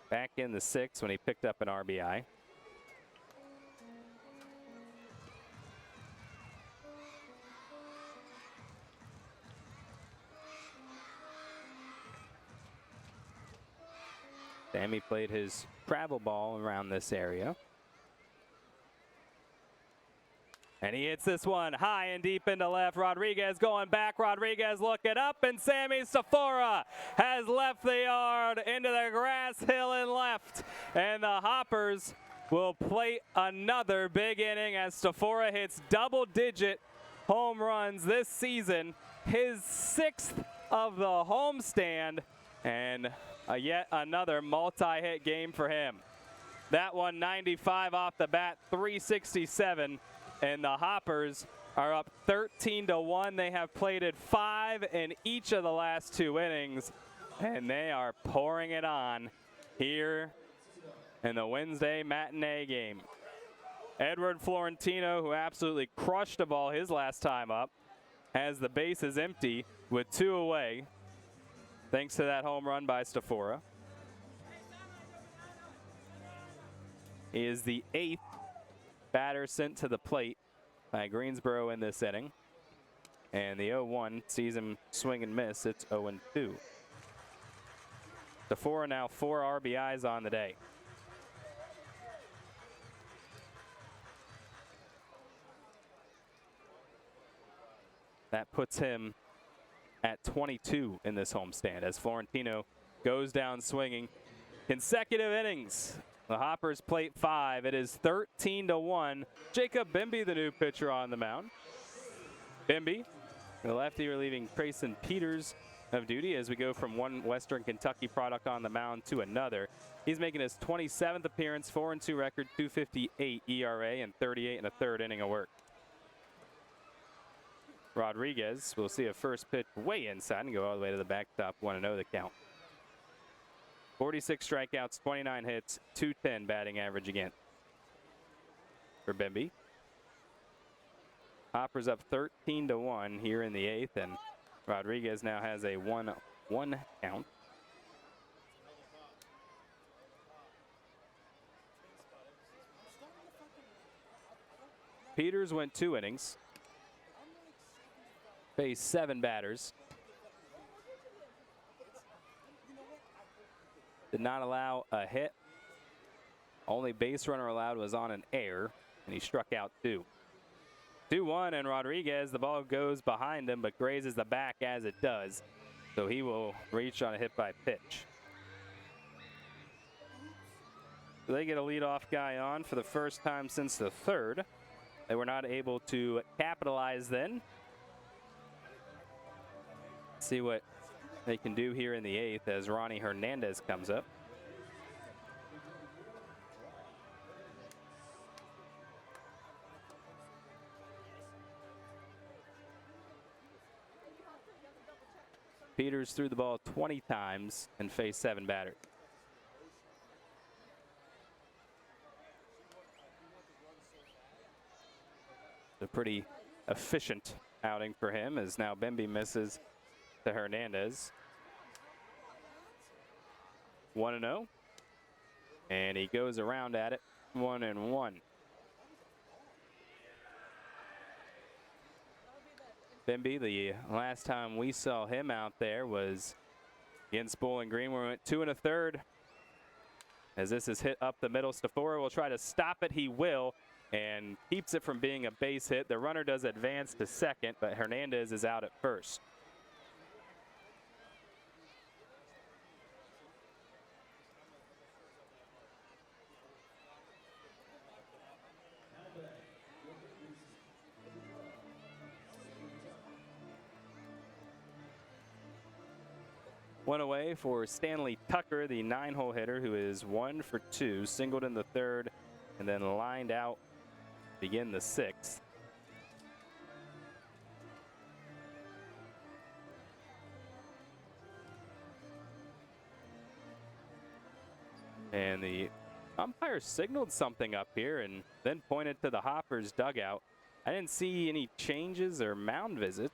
back in the 6th when he picked up an RBI. Sammy played his travel ball around this area. And he hits this one high and deep into left. Rodriguez going back. Rodriguez looking up, and Sammy Stafora has left the yard into the grass hill and left. And the Hoppers will play another big inning as Stafora hits double-digit home runs this season. His 6th of the homestand, and yet another multi-hit game for him. That one 95 off the bat, 367, and the Hoppers are up 13-1. They have plated 5 in each of the last 2 innings, and they are pouring it on here in the Wednesday matinee game. Edward Florentino, who absolutely crushed the ball his last time up, has the bases empty with 2 away, thanks to that home run by Stafora. He is the 8th batter sent to the plate by Greensboro in this inning. And the 0-1 sees him swing and miss. It's 0-2. Stafora now 4 RBIs on the day. That puts him at 22 in this homestand as Florentino goes down swinging. Consecutive innings. The Hoppers plate 5. It is 13-1. Jacob Bimby, the new pitcher on the mound. Bimby, the lefty, relieving Grayson Peters of duty as we go from one Western Kentucky product on the mound to another. He's making his 27th appearance, 4-2 record, 2.58 ERA, and 38 1/3 inning of work. Rodriguez will see a first pitch way inside and go all the way to the backstop, 1-0 the count. 46 strikeouts, 29 hits, 210 batting average again for Bimby. Hoppers up 13-1 here in the 8th, and Rodriguez now has a 1-1 count. Peters went 2 innings. Face 7 batters. Did not allow a hit. Only base runner allowed was on an error, and he struck out 2. 2-1, and Rodriguez, the ball goes behind him, but grazes the back as it does. So he will reach on a hit by pitch. So they get a leadoff guy on for the first time since the 3rd. They were not able to capitalize then. See what they can do here in the 8th as Ronnie Hernandez comes up. Peters threw the ball 20 times and faced 7 batters. A pretty efficient outing for him as now Bemby misses to Hernandez. 1-0. And he goes around at it 1-1. Bemby, the last time we saw him out there was against Bowling Green, where we went 2 1/3. As this is hit up the middle, Stafora will try to stop it. He will, and keeps it from being a base hit. The runner does advance to second, but Hernandez is out at first. One away for Stanley Tucker, the 9-hole hitter, who is 1 for 2, singled in the 3rd, and then lined out to begin the 6th. And the umpire signaled something up here and then pointed to the Hoppers dugout. I didn't see any changes or mound visits.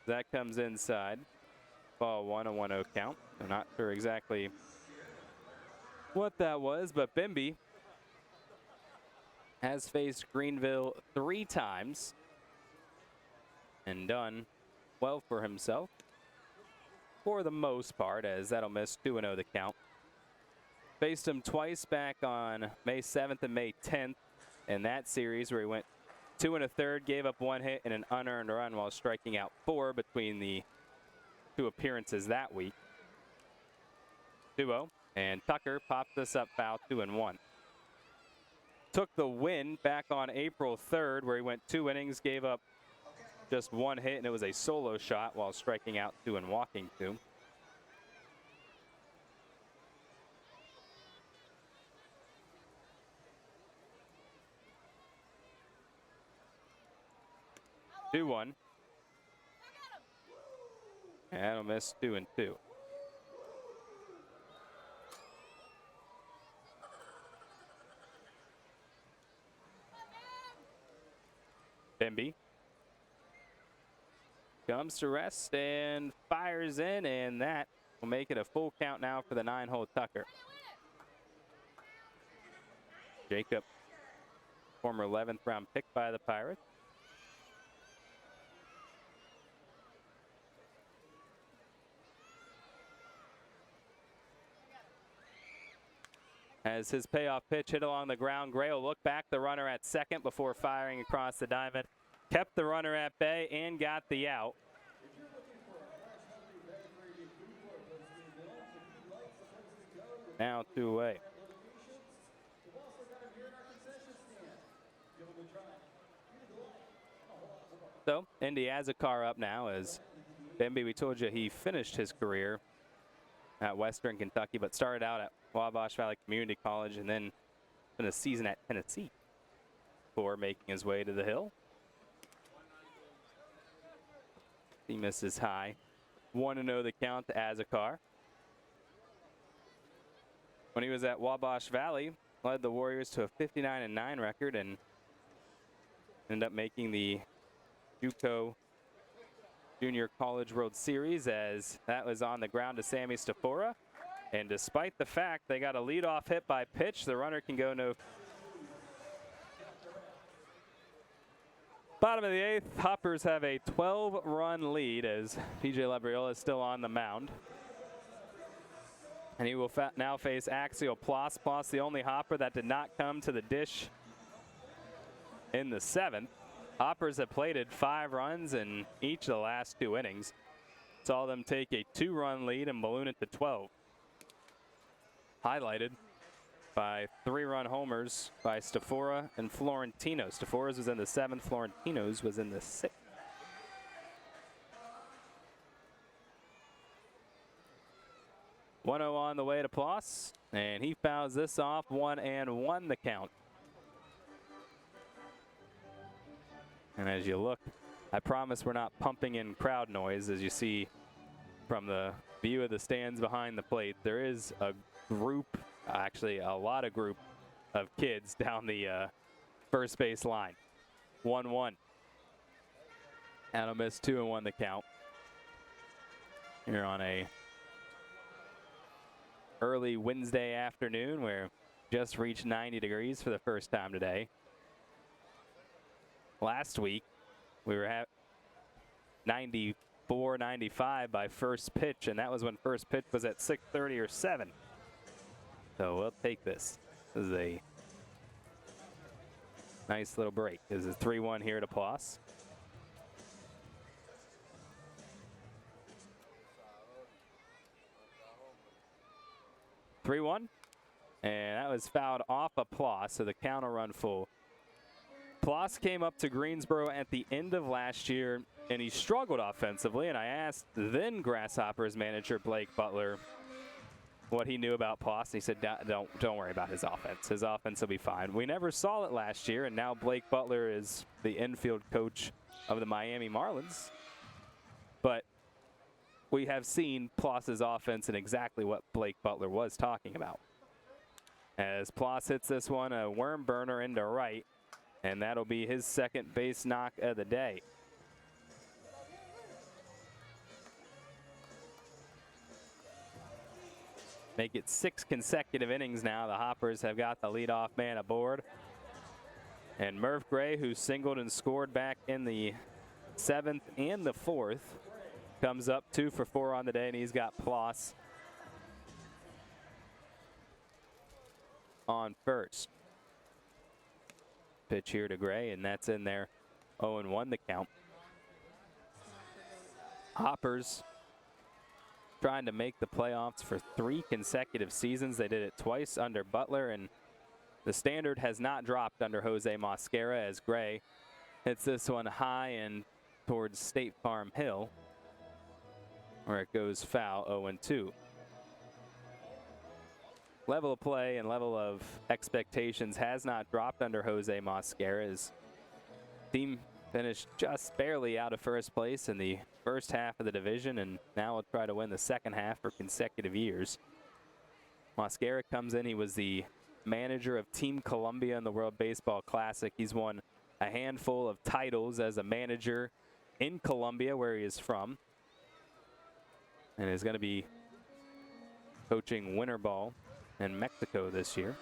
That comes inside. Ball 1, a 1-0 count. I'm not sure exactly what that was, but Bemby has faced Greenville 3 times and done well for himself for the most part, as that'll miss 2-0 the count. Faced him twice back on May 7th and May 10th in that series, where he went 2 1/3, gave up 1 hit and an unearned run while striking out 4 between the 2 appearances that week. 2-0, and Tucker popped this up foul 2-1. Took the win back on April 3rd, where he went 2 innings, gave up just 1 hit, and it was a solo shot while striking out 2 and walking 2. Two-1. And that'll miss 2-2. Bemby comes to rest and fires in, and that will make it a full count now for the 9-hole Tucker. Jacob, former 11th round pick by the Pirates. As his payoff pitch hit along the ground, Gray will look back the runner at second before firing across the diamond. Kept the runner at bay and got the out. Now 2 away. So Indy has a car up now, as Bemby, we told you he finished his career at Western Kentucky, but started out at Wabash Valley Community College and then spent a season at Tennessee before making his way to the Hill. He misses high. 1-0 the count to Azakar. When he was at Wabash Valley, led the Warriors to a 59-9 record and ended up making the JUCO Junior College World Series, as that was on the ground to Sammy Stafora. And despite the fact they got a leadoff hit by pitch, the runner can go no. Bottom of the 8th, Hoppers have a 12-run lead as PJ Labriola is still on the mound. And he will now face Axial Ploss. Ploss, the only Hopper that did not come to the dish in the 7th. Hoppers have plated 5 runs in each of the last 2 innings. Saw them take a 2-run lead and balloon it to 12. Highlighted by 3-run homers by Stafora and Florentino. Stafora's was in the 7th, Florentino's was in the 6th. One 0 on the way to Ploss, and he fouls this off. 1-1 the count. And as you look, I promise we're not pumping in crowd noise. As you see from the view of the stands behind the plate, there is a group, actually a lot of group of kids down the first base line. 1-1. Adam missed 2-1 the count. Here on a early Wednesday afternoon where just reached 90 degrees for the first time today. Last week, we were at 94, 95 by first pitch, and that was when first pitch was at 6:30 or 7. So we'll take this. This is a nice little break. This is 3-1 here to Ploss. And that was fouled off a Ploss, so the count will run full. Ploss came up to Greensboro at the end of last year, and he struggled offensively, and I asked then Grasshoppers manager Blake Butler what he knew about Ploss, and he said, don't worry about his offense. His offense will be fine. We never saw it last year, and now Blake Butler is the infield coach of the Miami Marlins. But we have seen Ploss's offense and exactly what Blake Butler was talking about. As Ploss hits this one, a worm burner into right, and that'll be his second base knock of the day. Make it 6 consecutive innings now. The Hoppers have got the leadoff man aboard. And Murph Gray, who singled and scored back in the 7th and the 4th, comes up 2 for 4 on the day, and he's got Ploss on first. Pitch here to Gray, and that's in there. 0-1 the count. Hoppers trying to make the playoffs for 3 consecutive seasons. They did it twice under Butler, and the standard has not dropped under Jose Mosquera as Gray hits this one high and towards State Farm Hill, where it goes foul. 0-2. Level of play and level of expectations has not dropped under Jose Mosquera. His team finished just barely out of first place in the first half of the division, and now will try to win the second half for consecutive years. Mosquera comes in. He was the manager of Team Columbia in the World Baseball Classic. He's won a handful of titles as a manager in Columbia, where he is from, and is going to be coaching winter ball in Mexico this year.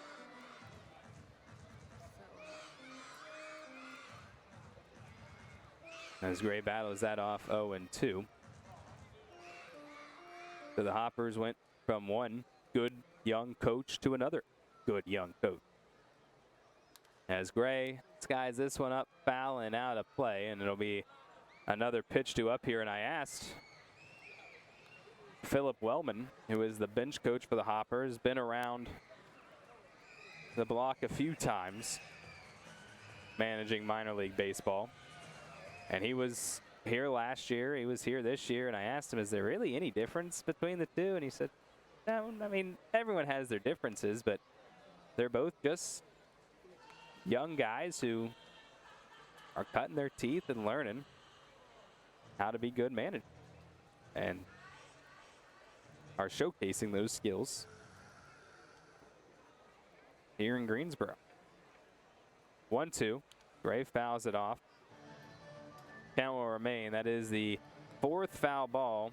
As Gray battles that off 0-2. So the Hoppers went from one good young coach to another good young coach. As Gray skies this one up, foul and out of play, and it'll be another pitch to up here. And I asked Philip Wellman, who is the bench coach for the Hoppers, been around the block a few times managing minor league baseball. And he was here last year, he was here this year, and I asked him, is there really any difference between the two? And he said, no, I mean, everyone has their differences, but they're both just young guys who are cutting their teeth and learning how to be good managers and are showcasing those skills here in Greensboro. 1-2, Gray fouls it off. Count will remain. That is the 4th foul ball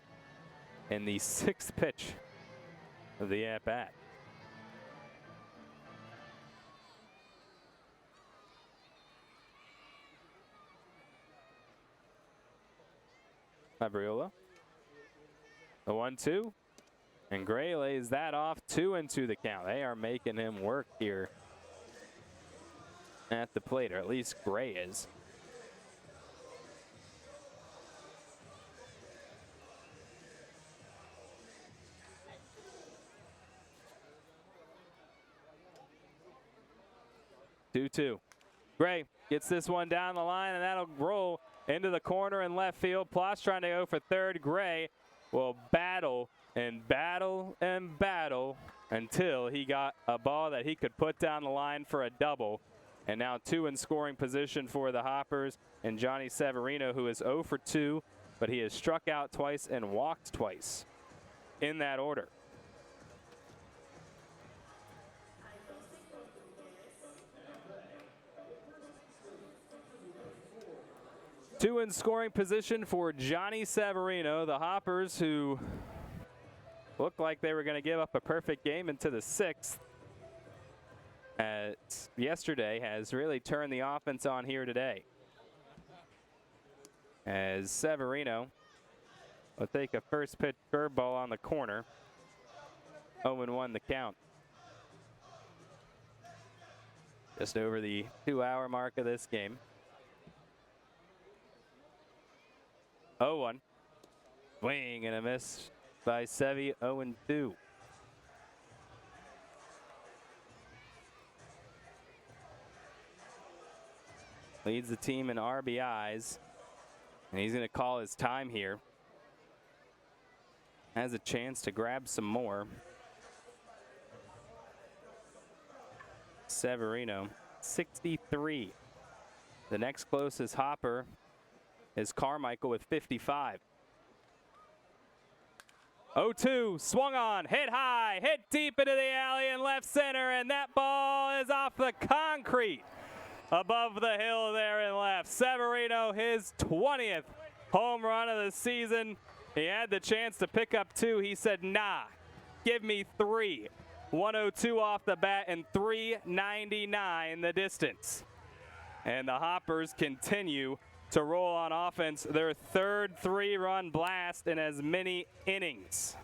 and the 6th pitch of the at-bat. Labriola. The 1-2. And Gray lays that off, 2-2 the count. They are making him work here at the plate, or at least Gray is. Two. Gray gets this one down the line, and that'll roll into the corner in left field. Ploss trying to go for third. Gray will battle and battle and battle until he got a ball that he could put down the line for a double. And now 2 in scoring position for the Hoppers and Johnny Severino, who is 0 for 2, but he has struck out twice and walked twice in that order. Two in scoring position for Johnny Severino. The Hoppers, who looked like they were going to give up a perfect game into the 6th yesterday, has really turned the offense on here today. As Severino will take a first pitch curveball on the corner. 0-1 the count. Just over the 2-hour mark of this game. 0-1. Swing and a miss by Sevy. 0-2. Leads the team in RBIs. And he's going to call his time here. Has a chance to grab some more. Severino, 63. The next closest Hopper is Carmichael with 55. 0-2, swung on, hit high, hit deep into the alley in left center, and that ball is off the concrete above the hill there in left. Severino, his 20th home run of the season. He had the chance to pick up 2. He said, nah, give me 3. 102 off the bat and 399 the distance. And the Hoppers continue to roll on offense, their 3rd 3-run blast in as many innings.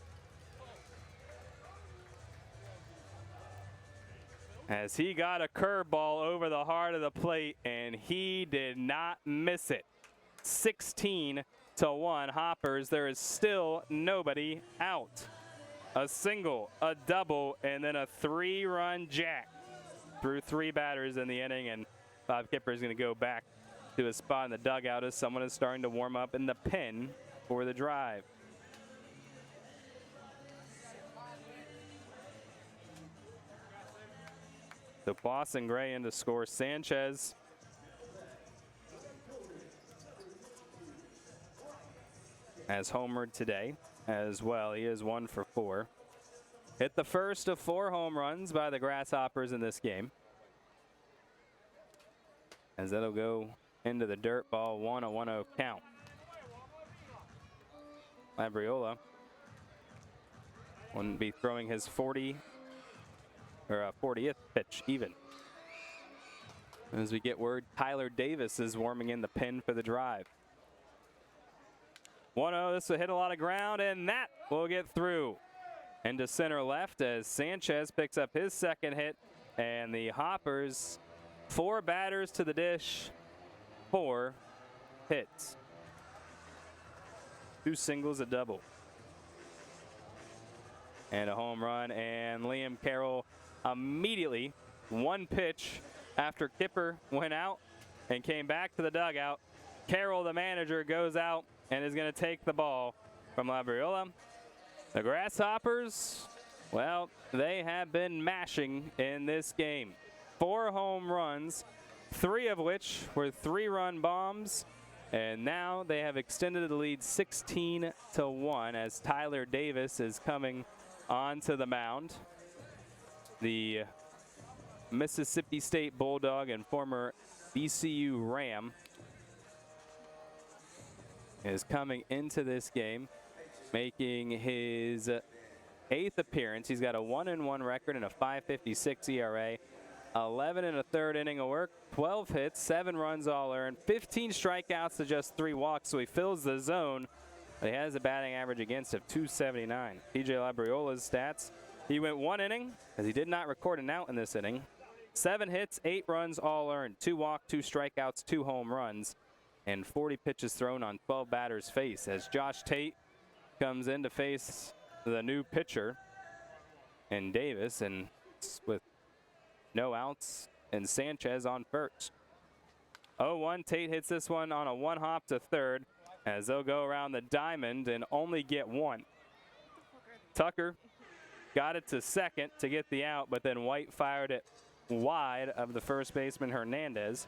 As he got a curveball over the heart of the plate, and he did not miss it. 16-1 Hoppers. There is still nobody out. A single, a double, and then a 3-run jack through 3 batters in the inning, and Bob Kipper is going to go back to his spot in the dugout as someone is starting to warm up in the pen for the drive. So Ploss and Gray in to score. Sanchez has homered today as well. He is 1 for 4. Hit the first of 4 home runs by the Grasshoppers in this game. As that'll go into the dirt ball, 1-0 count. Labriola wouldn't be throwing his 40 or 40th pitch even. As we get word, Tyler Davis is warming in the pen for the drive. 1-0, this will hit a lot of ground, and that will get through into center left as Sanchez picks up his 2nd hit, and the Hoppers, 4 batters to the dish, 4 hits. 2 singles, a double. And a home run, and Liam Carroll immediately, 1 pitch after Kipper went out and came back to the dugout. Carroll, the manager, goes out and is going to take the ball from Labriola. The Grasshoppers, well, they have been mashing in this game. 4 home runs, 3 of which were 3-run bombs, and now they have extended the lead 16-1 as Tyler Davis is coming onto the mound. The Mississippi State Bulldog and former BCU Ram is coming into this game, making his 8th appearance. He's got a 1-1 record and a 5.56 ERA. 11 1/3 inning of work, 12 hits, 7 runs all earned, 15 strikeouts to just 3 walks, so he fills the zone but he has a batting average against of 279. PJ Labriola's stats, he went 1 inning, as he did not record an out in this inning. 7 hits, 8 runs, all earned. 2 walks, 2 strikeouts, 2 home runs, and 40 pitches thrown on 12 batters faced. As Josh Tate comes in to face the new pitcher in Davis, and with no outs, and Sanchez on first. 0-1, Tate hits this one on a 1-hop to third, as they'll go around the diamond and only get 1. Tucker got it to second to get the out, but then White fired it wide of the first baseman Hernandez.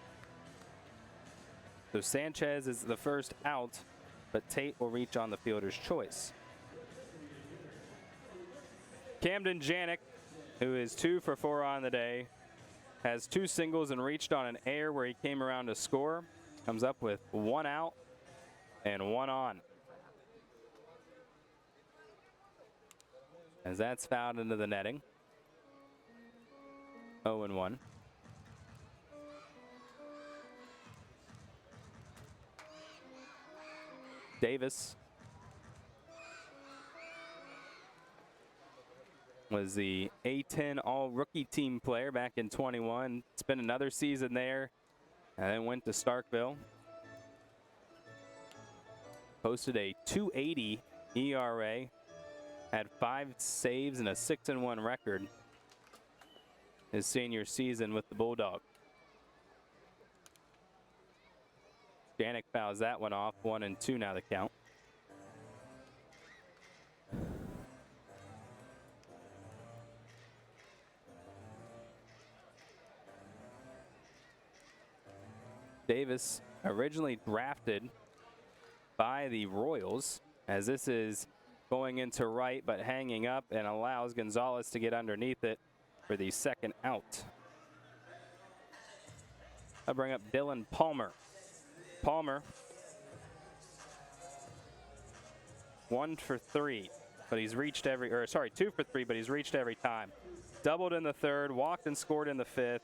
So Sanchez is the first out, but Tate will reach on the fielder's choice. Camden Janik, who is 2 for 4 on the day, has 2 singles and reached on an air where he came around to score. Comes up with 1 out and 1 on. As that's fouled into the netting. 0-1. Davis was the A10 All-Rookie Team player back in 21. Spent another season there and then went to Starkville. Posted a 2.80 ERA, had 5 saves and a 6-1 record his senior season with the Bulldog. Janik fouls that one off. 1-2 now the count. Davis originally drafted by the Royals, as this is going into right but hanging up and allows Gonzalez to get underneath it for the second out. I'll bring up Dylan Palmer. Palmer, 1 for 3, but he's reached every, or sorry, 2 for 3, but he's reached every time. Doubled in the third, walked and scored in the 5th,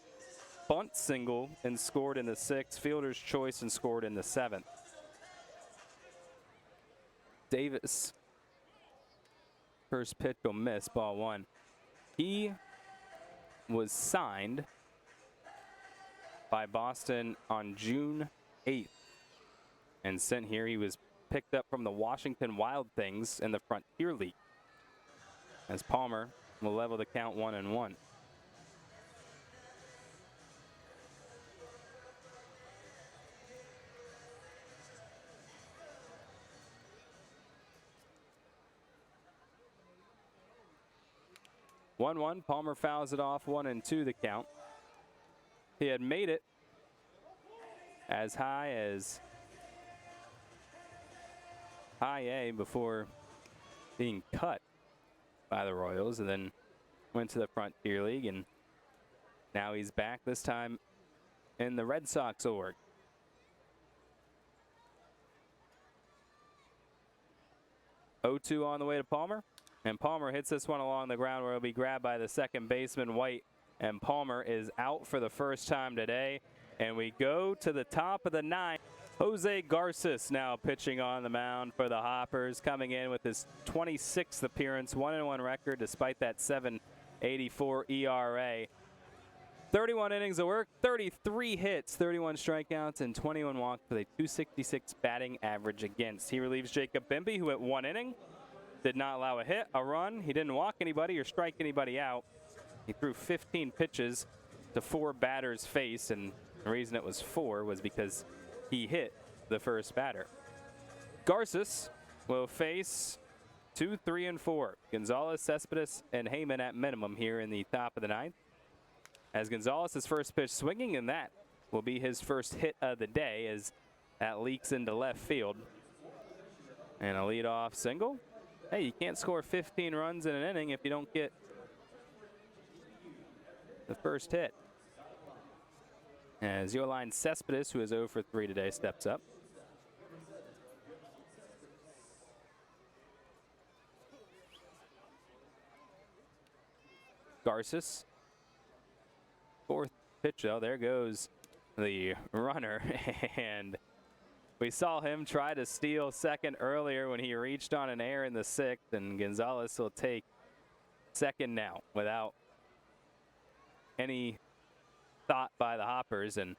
bunt single and scored in the 6th, fielder's choice and scored in the 7th. Davis, first pitch will miss, ball 1. He was signed by Boston on June 8th and sent here. He was picked up from the Washington Wild Things in the Frontier League, as Palmer will level the count 1-1. Palmer fouls it off. 1-2 the count. He had made it as high as high A before being cut by the Royals, and then went to the Frontier League, and now he's back, this time in the Red Sox org. Oh-2 on the way to Palmer, and Palmer hits this one along the ground where it'll be grabbed by the second baseman White, and Palmer is out for the first time today. And we go to the top of the 9th. Jose Garces now pitching on the mound for the Hoppers, coming in with his 26th appearance, 1-1 record despite that 7.84 ERA. 31 innings of work, 33 hits, 31 strikeouts, and 21 walks with a 266 batting average against. He relieves Jacob Bimby, who at 1 inning did not allow a hit, a run. He didn't walk anybody or strike anybody out. He threw 15 pitches to 4 batters faced, and the reason it was 4 was because he hit the first batter. Garces will face 2, 3, and 4. Gonzalez, Cespedes, and Heyman at minimum here in the top of the 9th. As Gonzalez's first pitch swinging, and that will be his first hit of the day as that leaks into left field. And a leadoff single. Hey, you can't score 15 runs in an inning if you don't get the first hit. As Yoline Cespedes, who is 0 for 3 today, steps up. Garces, 4th pitch, though. There goes the runner, and We saw him try to steal second earlier when he reached on an error in the 6th, and Gonzalez will take second now without any thought by the Hoppers. And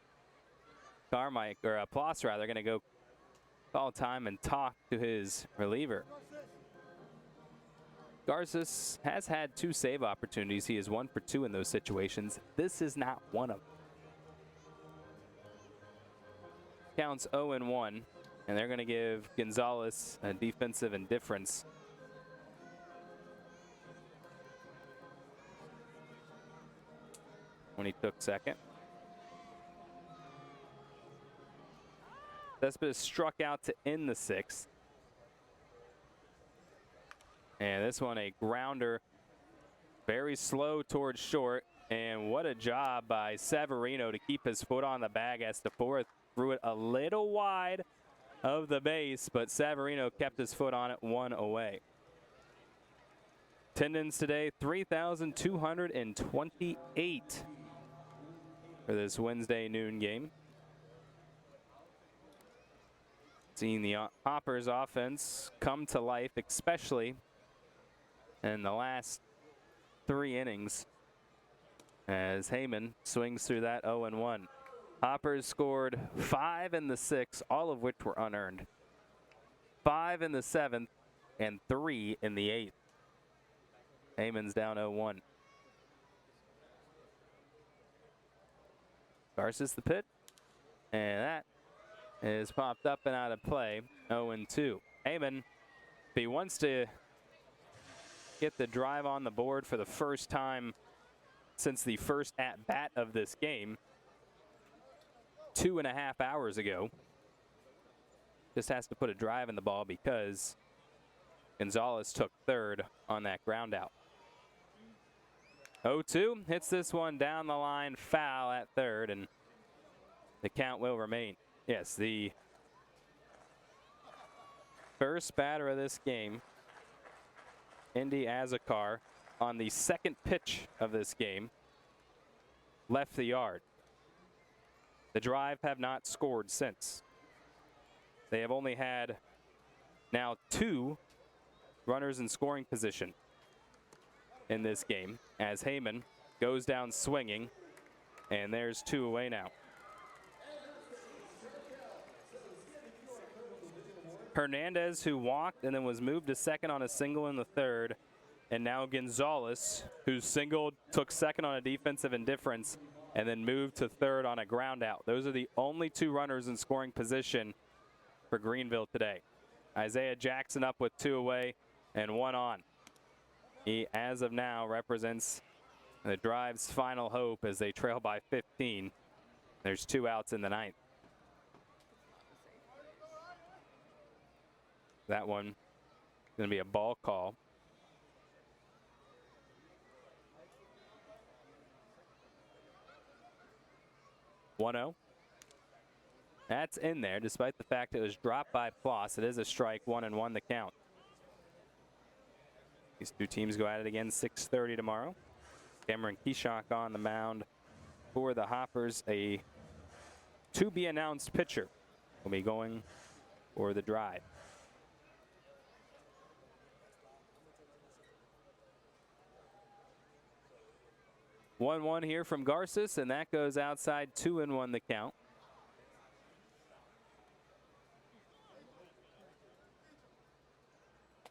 Ploss rather, going to go call time and talk to his reliever. Garces has had 2 save opportunities. He is 1 for 2 in those situations. This is not one of them. Counts 0-1, and they're going to give Gonzalez a defensive indifference. When he took second. Cespedes struck out to end the 6th. And this one a grounder, very slow towards short. And what a job by Severino to keep his foot on the bag as DeFora threw it a little wide of the base, but Severino kept his foot on it 1 away. Attendance today, 3,228 for this Wednesday noon game. Seeing the Hoppers offense come to life, especially in the last 3 innings, as Heyman swings through that 0-1. Hoppers scored 5 in the 6th, all of which were unearned. 5 in the 7th and 3 in the 8th. Heyman's down 0-1. Garces the pit, and that is popped up and out of play. 0-2. Heyman, if he wants to get the drive on the board for the first time since the first at-bat of this game 2.5 hours ago, just has to put a drive in the ball because Gonzalez took third on that ground out. 0-2 hits this one down the line, foul at third, and the count will remain. Yes, the first batter of this game, Indy Azakar, on the second pitch of this game, left the yard. The Drive have not scored since. They have only had now 2 runners in scoring position in this game as Heyman goes down swinging, and there's 2 away now. Hernandez, who walked and then was moved to second on a single in the 3rd, and now Gonzalez, who singled, took second on a defensive indifference, and then moved to 3rd on a ground out. Those are the only 2 runners in scoring position for Greenville today. Isaiah Jackson up with 2 away and 1 on. He, as of now, represents the Drive's final hope as they trail by 15. There's 2 outs in the 9th. That one going to be a ball call. (1-0). That's in there, despite the fact it was dropped by Ploss. It is a strike, 1-1 the count. These 2 teams go at it again 6:30 tomorrow. Cameron Keyshock on the mound for the Hoppers. A to-be-announced pitcher will be going for the Drive. 1-1 here from Garces, and that goes outside. 2-1 the count.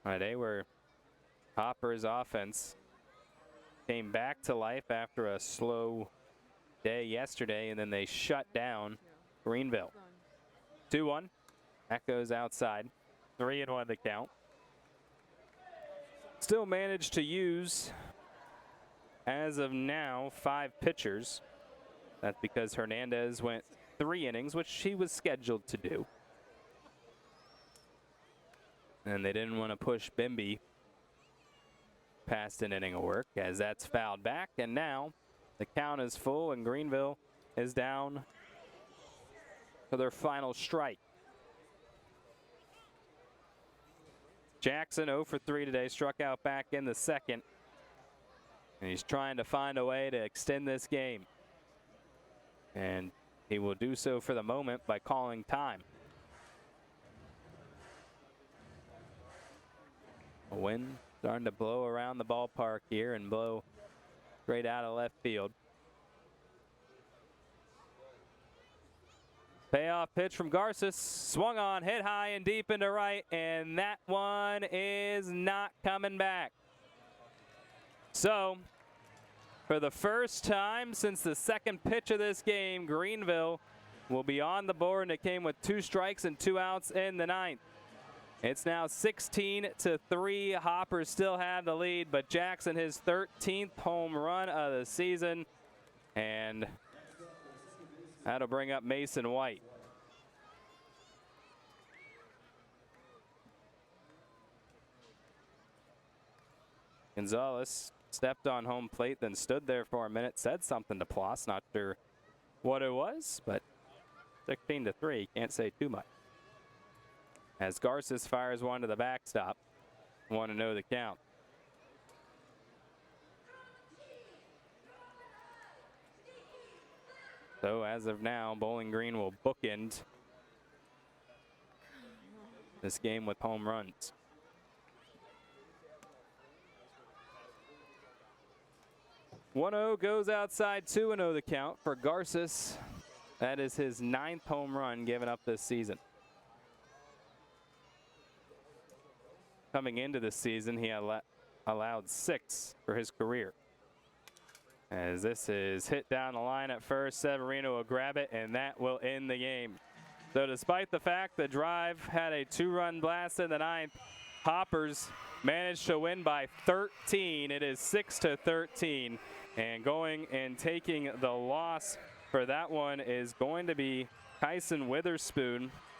A day where Hopper's offense came back to life after a slow day yesterday, and then they shut down Greenville. 2-1. That goes outside. 3-1 the count. Still managed to use, as of now, 5 pitchers. That's because Hernandez went 3 innings, which he was scheduled to do. And they didn't want to push Bimby past an inning of work, as that's fouled back. And now the count is full, and Greenville is down to their final strike. Jackson 0 for 3 today, struck out back in the 2nd. And he's trying to find a way to extend this game. And he will do so for the moment by calling time. A wind starting to blow around the ballpark here and blow straight out of left field. Payoff pitch from Garces, swung on, hit high and deep into right, and that one is not coming back. So, for the first time since the second pitch of this game, Greenville will be on the board, and it came with 2 strikes and 2 outs in the 9th. It's now 16-3. Hoppers still have the lead, but Jackson his 13th home run of the season, and that'll bring up Mason White. Gonzalez stepped on home plate, then stood there for a minute, said something to Ploss. Not sure what it was, but 16-3, can't say too much. As Garces fires one to the backstop, 1-0 the count. So as of now, Bowling Green will bookend this game with home runs. "1-0 goes outside, 2-0 the count for Garces. That is his 9th home run given up this season. Coming into this season, he allowed 6 for his career. As this is hit down the line at first, Severino will grab it, and that will end the game. So despite the fact the Drive had a 2-run blast in the 9th, Hoppers managed to win by 13. It is 6-13, and going and taking the loss for that one is going to be Kyson Witherspoon.